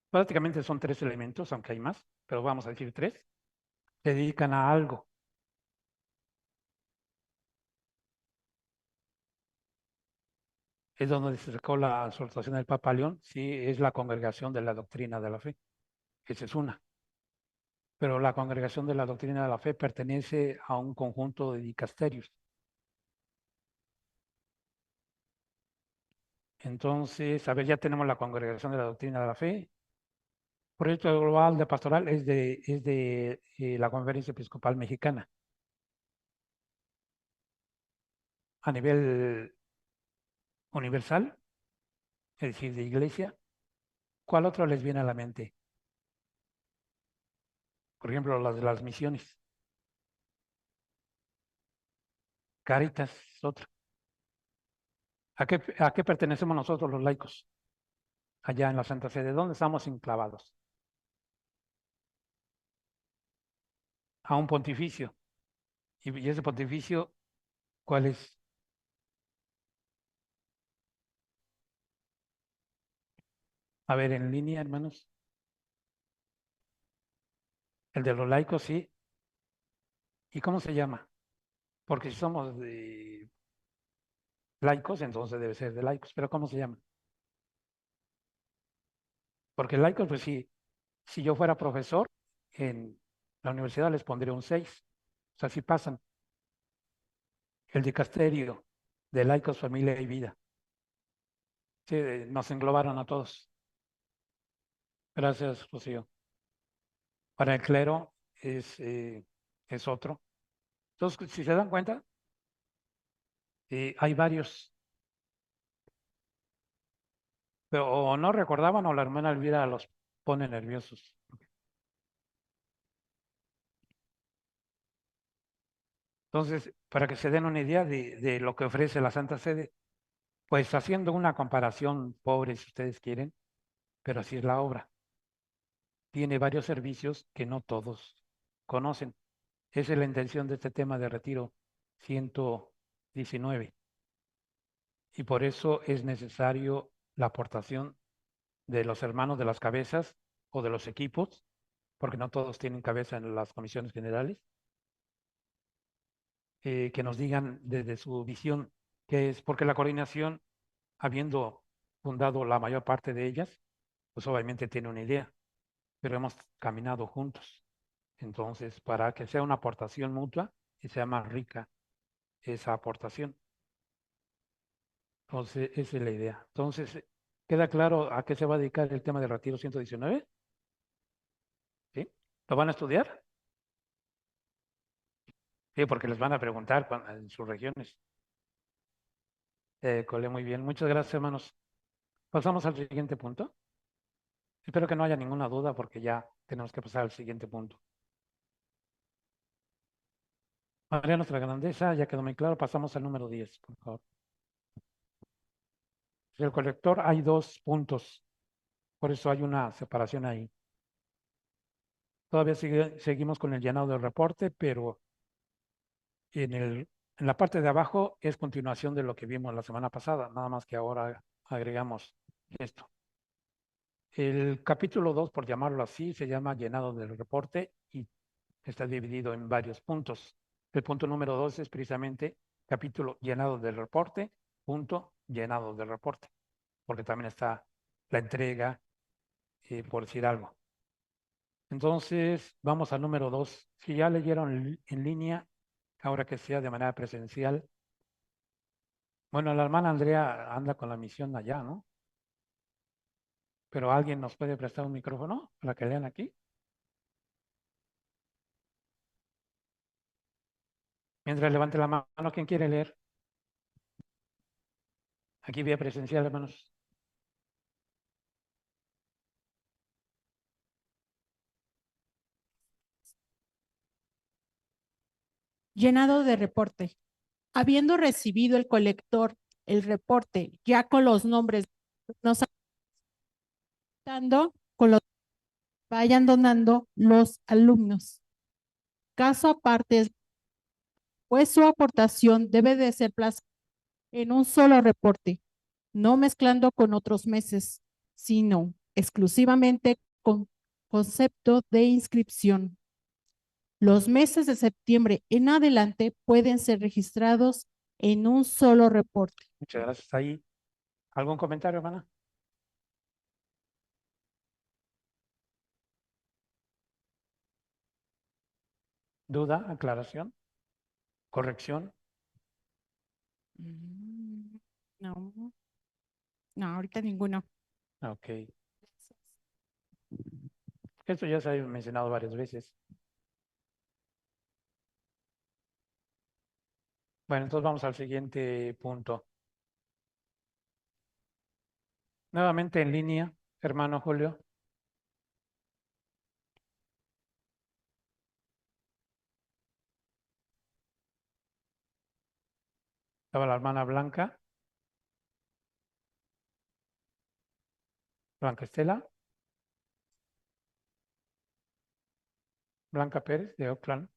prácticamente son 3 elementos, aunque hay más, pero vamos a decir 3, se dedican a algo. Es donde se sacó la exhortación del Papa León, sí, es la congregación de la doctrina de la fe. Esa es una. Pero la congregación de la doctrina de la fe pertenece a un conjunto de dicasterios. Entonces, a ver, ya tenemos la congregación de la doctrina de la fe. Proyecto global de pastoral es de la Conferencia Episcopal Mexicana. A nivel universal, es decir, de iglesia, ¿cuál otro les viene a la mente? Por ejemplo, las de las misiones. Cáritas es otra. ¿A qué pertenecemos nosotros los laicos? Allá en la Santa Sede, ¿dónde estamos enclavados? A un pontificio. Y ese pontificio, ¿cuál es? A ver, en línea, hermanos. El de los laicos, sí. ¿Y cómo se llama? Porque si somos de laicos, entonces debe ser de laicos. ¿Pero cómo se llama? Porque laicos, pues sí, si yo fuera profesor en la universidad les pondría un 6. O sea, sí pasan. El dicasterio de laicos, familia y vida. Sí, nos englobaron a todos. Gracias, Rocío. Para el clero es otro. Entonces, si se dan cuenta, hay varios. Pero o no recordaban o la hermana Elvira los pone nerviosos. Entonces, para que se den una idea de lo que ofrece la Santa Sede, pues haciendo una comparación pobre, si ustedes quieren, pero así es la obra. Tiene varios servicios que no todos conocen. Esa es la intención de este tema de retiro 119. Y por eso es necesario la aportación de los hermanos de las cabezas o de los equipos, porque no todos tienen cabeza en las comisiones generales, que nos digan desde su visión qué es, porque la coordinación, habiendo fundado la mayor parte de ellas, pues obviamente tiene una idea, pero hemos caminado juntos. Entonces, para que sea una aportación mutua y sea más rica esa aportación. Entonces, esa es la idea. Entonces, ¿queda claro a qué se va a dedicar el tema del retiro 119? ¿Sí? ¿Lo van a estudiar? Sí, porque les van a preguntar en sus regiones. Cole, muy bien. Muchas gracias, hermanos. Pasamos al siguiente punto. Espero que no haya ninguna duda porque ya tenemos que pasar al siguiente punto. María nuestra grandeza, ya quedó muy claro. Pasamos al número 10, por favor. El colector hay 2 puntos. Por eso hay una separación ahí. Todavía seguimos con el llenado del reporte, pero en la parte de abajo es continuación de lo que vimos la semana pasada, nada más que ahora agregamos esto. El capítulo 2, por llamarlo así, se llama llenado del reporte y está dividido en varios puntos. El punto número 2 es precisamente capítulo llenado del reporte, punto llenado del reporte, porque también está la entrega, por decir algo. Entonces, vamos al número 2. Si ya leyeron en línea, ahora que sea de manera presencial. Bueno, la hermana Andrea anda con la misión allá, ¿no? Pero ¿alguien nos puede prestar un micrófono para que lean aquí? Mientras levante la mano, ¿quién quiere leer? Aquí vía presencial, hermanos. Llenado de reporte. Habiendo recibido el colector el reporte ya con los nombres, nos dando con los vayan donando los alumnos. caso aparte, pues su aportación debe de ser plasmada en un solo reporte, no mezclando con otros meses, sino exclusivamente con concepto de inscripción. Los meses de septiembre en adelante pueden ser registrados en un solo reporte. Muchas gracias. ¿Ahí algún comentario, hermana? ¿Duda? ¿Aclaración? ¿Corrección? No, no, ahorita ninguno. Ok. Esto ya se ha mencionado varias veces. Bueno, entonces vamos al siguiente punto. Nuevamente en línea, hermano Julio. Estaba la hermana Blanca. Blanca Estela. Blanca Pérez de Oakland.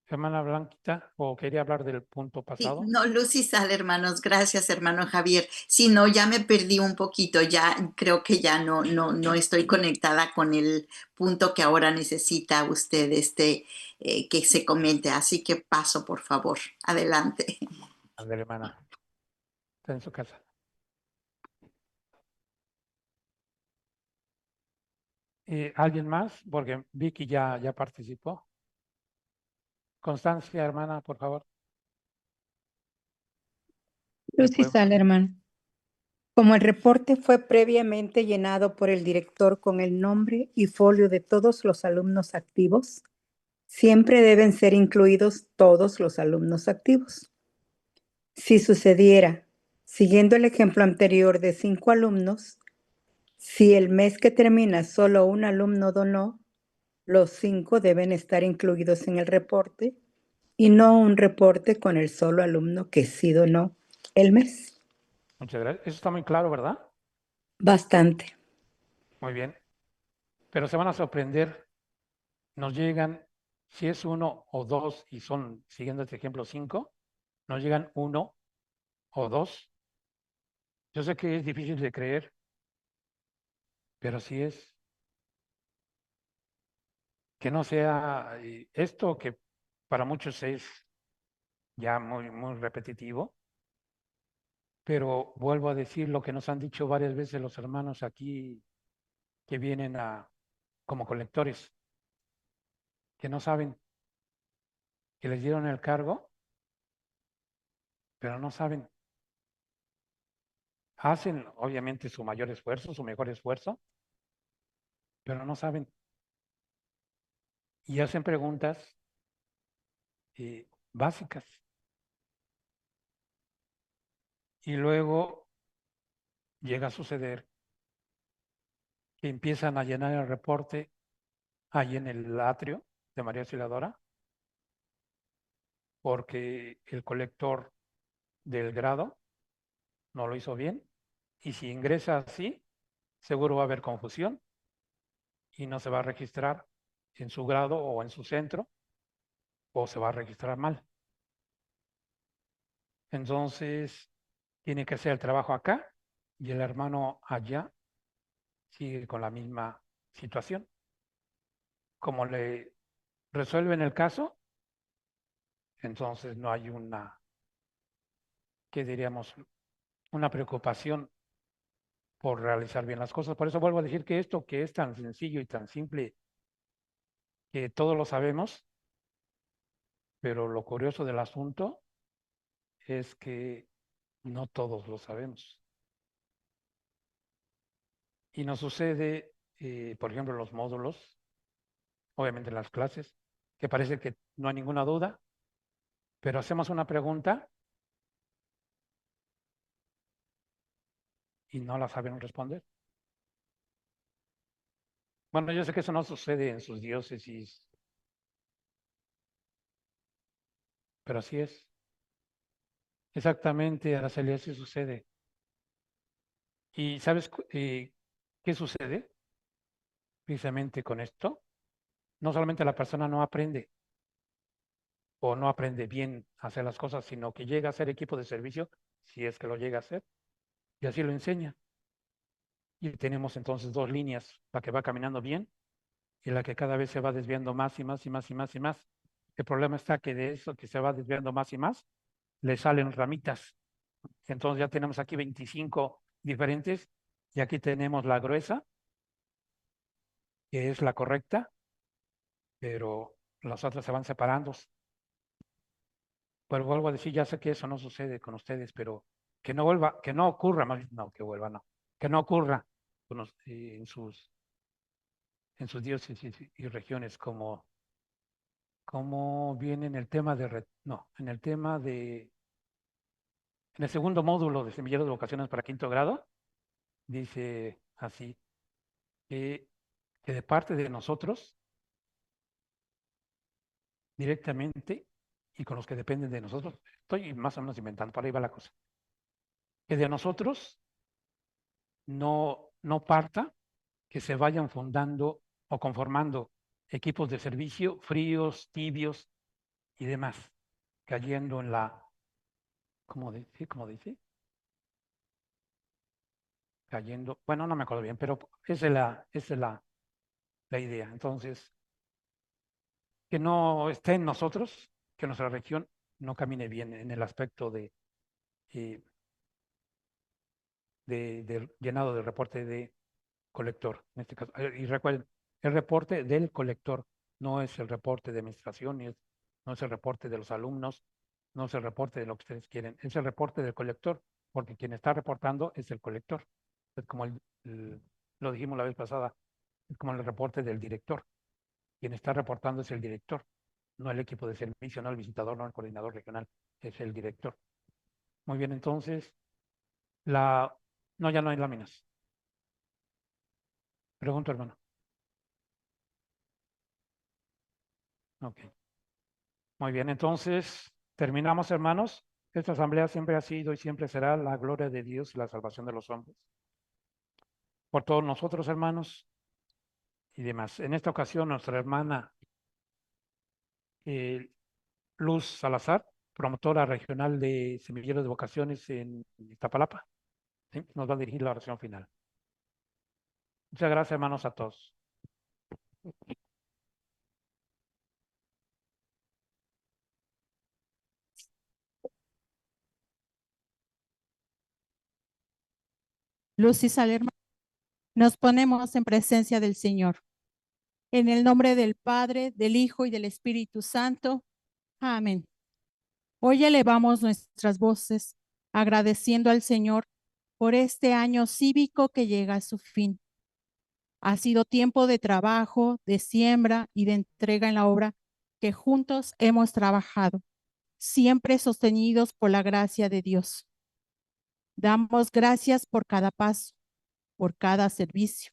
Hermana Blanquita, ¿o quería hablar del punto Sí, pasado? no, Lucy sale, hermanos. Gracias, hermano Javier. Sí, no, ya me perdí un poquito. Ya creo que ya no estoy conectada con el punto que ahora necesita usted que se comente. Así que paso, por favor. Adelante. Ándale, hermana. Está en su casa. ¿Alguien más? Porque Vicky ya participó. Constancia, hermana, por favor. Lucy Sal, hermano. Como el reporte fue previamente llenado por el director con el nombre y folio de todos los alumnos activos, siempre deben ser incluidos todos los alumnos activos. Si sucediera, siguiendo el ejemplo anterior de 5 alumnos, si el mes que termina solo un alumno donó, los 5 deben estar incluidos en el reporte y no un reporte con el solo alumno que sí donó el mes. Muchas gracias. Eso está muy claro, ¿verdad? Bastante. Muy bien. Pero se van a sorprender. Nos llegan, si es 1 o 2 y son, siguiendo este ejemplo, 5, nos llegan 1 o 2. Yo sé que es difícil de creer, pero sí es. Que no sea esto que para muchos es ya muy repetitivo, pero vuelvo a decir lo que nos han dicho varias veces los hermanos aquí que vienen como colectores, que no saben que les dieron el cargo, pero no saben. Hacen obviamente su mayor esfuerzo, su mejor esfuerzo, pero no saben. Y hacen preguntas básicas. Y luego llega a suceder que empiezan a llenar el reporte ahí en el atrio de María Auxiliadora, porque el colector del grado no lo hizo bien, y si ingresa así, seguro va a haber confusión y no se va a registrar en su grado o en su centro, o se va a registrar mal. Entonces, tiene que hacer el trabajo acá y el hermano allá sigue con la misma situación. Como le resuelven el caso, entonces no hay ¿qué diríamos? Una preocupación por realizar bien las cosas. Por eso vuelvo a decir que esto que es tan sencillo y tan simple, que todos lo sabemos, pero lo curioso del asunto es que no todos lo sabemos. Y nos sucede, por ejemplo, en los módulos, obviamente en las clases, que parece que no hay ninguna duda, pero hacemos una pregunta y no la saben responder. Bueno, yo sé que eso no sucede en sus diócesis, pero así es. Exactamente, Araceli, así sucede. ¿Y sabes qué sucede precisamente con esto? no solamente la persona no aprende o no aprende bien a hacer las cosas, sino que llega a ser equipo de servicio, si es que lo llega a hacer, y así lo enseña. Y tenemos entonces dos líneas, la que va caminando bien y la que cada vez se va desviando más y más y más y más y más. El problema está que de eso que se va desviando más y más, le salen ramitas. Entonces ya tenemos aquí 25 diferentes y aquí tenemos la gruesa, que es la correcta, pero las otras se van separando. Pero vuelvo a decir, ya sé que eso no sucede con ustedes, pero que no vuelva, que no ocurra, más bien, no, que vuelva, no, que no ocurra en sus diócesis y regiones como viene en el tema de, no, en el tema de, en el segundo módulo de semilleros de vocaciones para quinto grado, dice así, que de parte de nosotros, directamente, y con los que dependen de nosotros, estoy más o menos inventando, para ahí va la cosa, que de nosotros no parta que se vayan fundando o conformando equipos de servicio fríos, tibios y demás, cayendo en la, ¿cómo dice? Cayendo, bueno, no me acuerdo bien, pero esa es la idea. Entonces, que no esté en nosotros, que nuestra región no camine bien en el aspecto de llenado del reporte de colector, en este caso. Y recuerden, el reporte del colector no es el reporte de administración, no es el reporte de los alumnos, no es el reporte de lo que ustedes quieren, es el reporte del colector, porque quien está reportando es el colector. Es como lo dijimos la vez pasada, es como el reporte del director. Quien está reportando es el director, no el equipo de servicio, no el visitador, no el coordinador regional, es el director. Muy bien, entonces, no, ya no hay láminas. Pregunto, hermano. Ok. Muy bien, entonces, terminamos, hermanos. Esta asamblea siempre ha sido y siempre será la gloria de Dios y la salvación de los hombres. Por todos nosotros, hermanos, y demás. En esta ocasión, nuestra hermana Luz Salazar, promotora regional de semilleros de vocaciones en Iztapalapa, ¿sí? Nos va a dirigir la oración final. Muchas gracias, hermanos, a todos. Luz y Sal, hermano, nos ponemos en presencia del Señor. En el nombre del Padre, del Hijo y del Espíritu Santo. Amén. Hoy elevamos nuestras voces agradeciendo al Señor por este año cívico que llega a su fin. Ha sido tiempo de trabajo, de siembra y de entrega en la obra que juntos hemos trabajado, siempre sostenidos por la gracia de Dios. Damos gracias por cada paso, por cada servicio,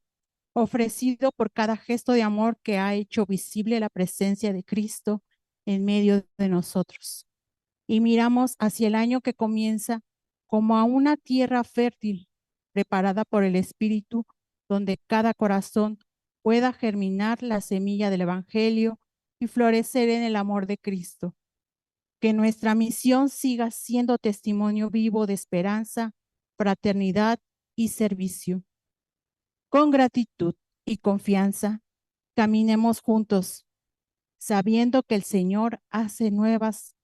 ofrecido por cada gesto de amor que ha hecho visible la presencia de Cristo en medio de nosotros. Y miramos hacia el año que comienza como a una tierra fértil, preparada por el Espíritu, donde cada corazón pueda germinar la semilla del Evangelio y florecer en el amor de Cristo. Que nuestra misión siga siendo testimonio vivo de esperanza, fraternidad y servicio. Con gratitud y confianza, caminemos juntos, sabiendo que el Señor hace nuevas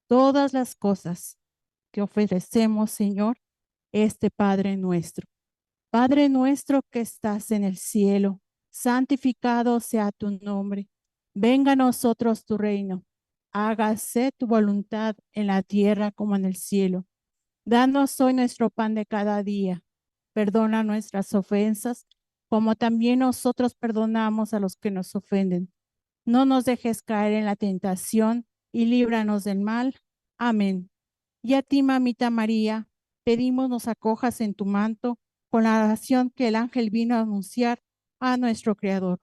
todas las cosas que ofrecemos, Señor, este Padre nuestro. Padre nuestro que estás en el cielo, santificado sea tu nombre. Venga a nosotros tu reino. Hágase tu voluntad en la tierra como en el cielo. Danos hoy nuestro pan de cada día. Perdona nuestras ofensas, como también nosotros perdonamos a los que nos ofenden. No nos dejes caer en la tentación y líbranos del mal. Amén. Y a ti, mamita María, pedimos nos acojas en tu manto con la oración que el ángel vino a anunciar a nuestro Creador.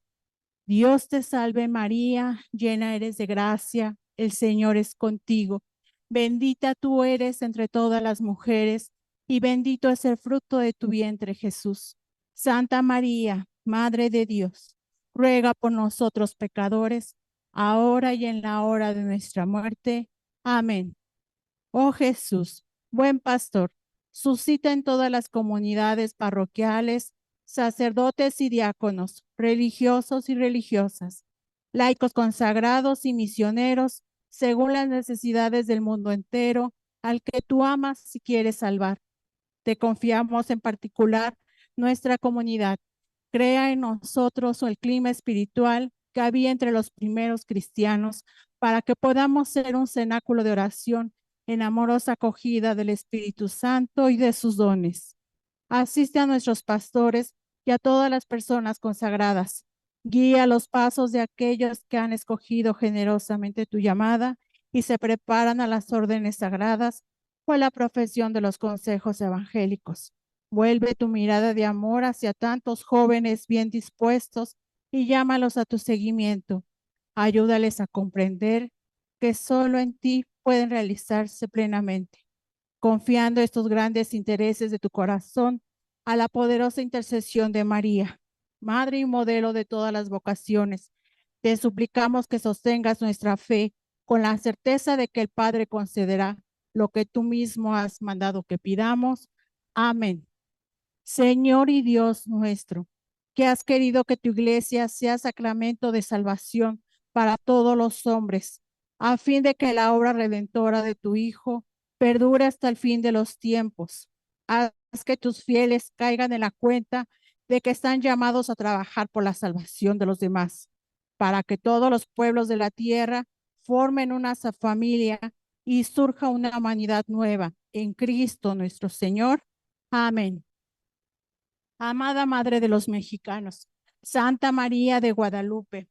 Dios te salve María, llena eres de gracia, el Señor es contigo. Bendita tú eres entre todas las mujeres y bendito es el fruto de tu vientre, Jesús. Santa María, Madre de Dios, ruega por nosotros pecadores, ahora y en la hora de nuestra muerte. Amén. Oh Jesús, buen pastor, suscita en todas las comunidades parroquiales, sacerdotes y diáconos, religiosos y religiosas, laicos consagrados y misioneros, según las necesidades del mundo entero, al que tú amas y quieres salvar. Te confiamos en particular nuestra comunidad. Crea en nosotros el clima espiritual que había entre los primeros cristianos para que podamos ser un cenáculo de oración en amorosa acogida del Espíritu Santo y de sus dones. Asiste a nuestros pastores y a todas las personas consagradas. Guía los pasos de aquellos que han escogido generosamente tu llamada y se preparan a las órdenes sagradas o a la profesión de los consejos evangélicos. Vuelve tu mirada de amor hacia tantos jóvenes bien dispuestos y llámalos a tu seguimiento. Ayúdales a comprender que solo en ti pueden realizarse plenamente. Confiando estos grandes intereses de tu corazón a la poderosa intercesión de María, Madre y modelo de todas las vocaciones, te suplicamos que sostengas nuestra fe con la certeza de que el Padre concederá lo que tú mismo has mandado que pidamos. Amén. Señor y Dios nuestro, que has querido que tu iglesia sea sacramento de salvación para todos los hombres, a fin de que la obra redentora de tu Hijo perdure hasta el fin de los tiempos. Haz que tus fieles caigan en la cuenta de que están llamados a trabajar por la salvación de los demás, para que todos los pueblos de la tierra formen una familia y surja una humanidad nueva en Cristo nuestro Señor. Amén. Amada Madre de los mexicanos, Santa María de Guadalupe,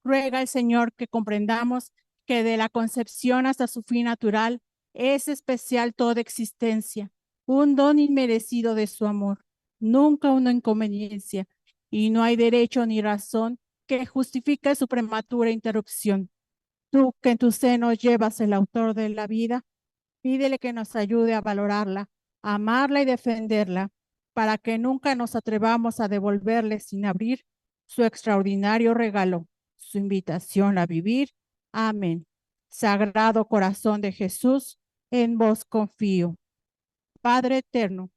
ruega al Señor que comprendamos que de la concepción hasta su fin natural es especial toda existencia, un don inmerecido de su amor, nunca una inconveniencia, y no hay derecho ni razón que justifique su prematura interrupción. Tú que en tu seno llevas el autor de la vida, pídele que nos ayude a valorarla, a amarla y defenderla, para que nunca nos atrevamos a devolverle sin abrir su extraordinario regalo, su invitación a vivir. Amén. Sagrado corazón de Jesús, en vos confío. Padre eterno,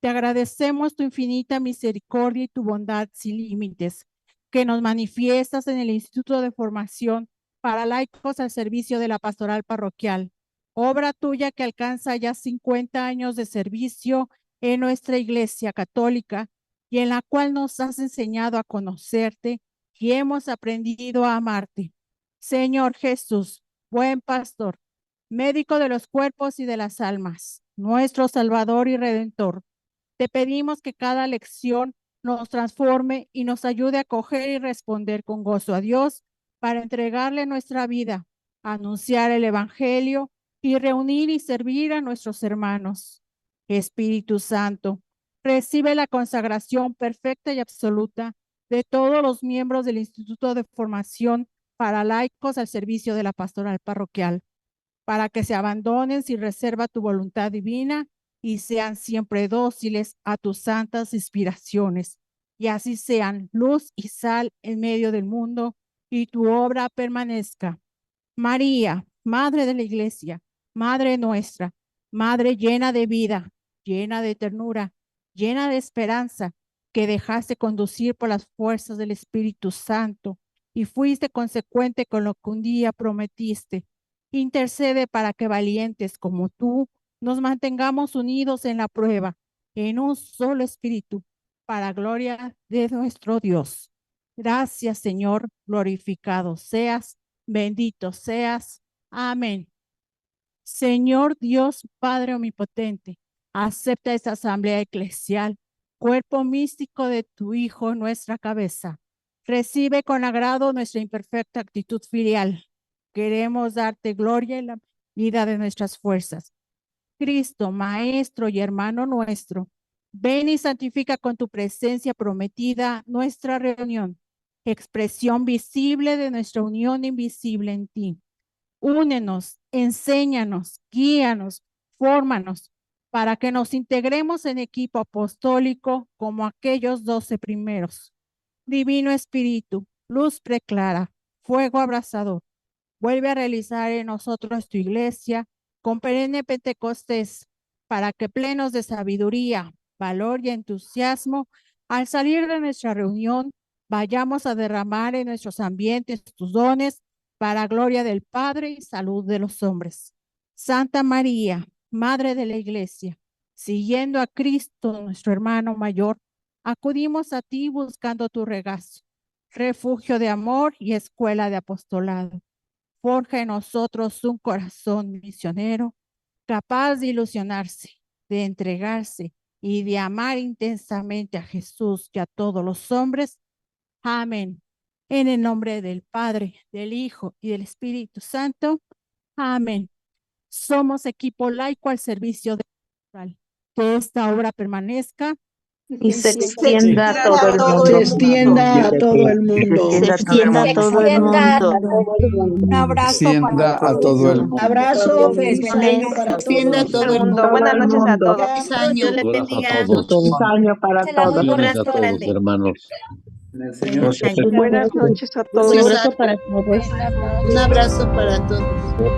te agradecemos tu infinita misericordia y tu bondad sin límites, que nos manifiestas en el Instituto de Formación para Laicos al servicio de la Pastoral Parroquial, obra tuya que alcanza ya 50 años de servicio en nuestra Iglesia Católica y en la cual nos has enseñado a conocerte y hemos aprendido a amarte. Señor Jesús, buen pastor, médico de los cuerpos y de las almas, nuestro Salvador y Redentor, te pedimos que cada lección nos transforme y nos ayude a acoger y responder con gozo a Dios para entregarle nuestra vida, anunciar el Evangelio y reunir y servir a nuestros hermanos. Espíritu Santo, recibe la consagración perfecta y absoluta de todos los miembros del Instituto de Formación para Laicos al servicio de la Pastoral Parroquial, para que se abandonen sin reserva tu voluntad divina y sean siempre dóciles a tus santas inspiraciones, y así sean luz y sal en medio del mundo y tu obra permanezca. María, Madre de la Iglesia, Madre nuestra, Madre llena de vida, llena de ternura, llena de esperanza, que dejaste conducir por las fuerzas del Espíritu Santo y fuiste consecuente con lo que un día prometiste. Intercede para que valientes como tú nos mantengamos unidos en la prueba, en un solo espíritu, para gloria de nuestro Dios. Gracias, Señor, glorificado seas, bendito seas. Amén. Señor Dios, Padre omnipotente, acepta esta asamblea eclesial, cuerpo místico de tu Hijo, nuestra cabeza. Recibe con agrado nuestra imperfecta actitud filial. Queremos darte gloria en la vida de nuestras fuerzas. Cristo, Maestro y hermano nuestro, ven y santifica con tu presencia prometida nuestra reunión, expresión visible de nuestra unión invisible en ti. Únenos, enséñanos, guíanos, fórmanos, para que nos integremos en equipo apostólico como aquellos 12 primeros. Divino Espíritu, luz preclara, fuego abrasador, vuelve a realizar en nosotros tu iglesia con perenne Pentecostés, para que plenos de sabiduría, valor y entusiasmo, al salir de nuestra reunión, vayamos a derramar en nuestros ambientes tus dones para gloria del Padre y salud de los hombres. Santa María, Madre de la Iglesia, siguiendo a Cristo, nuestro hermano mayor, acudimos a ti buscando tu regazo, refugio de amor y escuela de apostolado. Forja en nosotros un corazón misionero, capaz de ilusionarse, de entregarse y de amar intensamente a Jesús y a todos los hombres. Amén. En el nombre del Padre, del Hijo y del Espíritu Santo. Amén. Somos equipo laico al servicio de la pastoral. Que esta obra permanezca y se extienda a todo el mundo. Se extienda a todo el mundo. Se extienda a todo el mundo. Un abrazo a todo el mundo. Un abrazo, feliz año para todos. Extienda a todo el mundo. Buenas noches a todos. Feliz año. Dios les bendiga. Feliz año para todos. Un abrazo todos, grande. hermanos. Buenas noches a todos. Un abrazo para todos. Un abrazo para todos.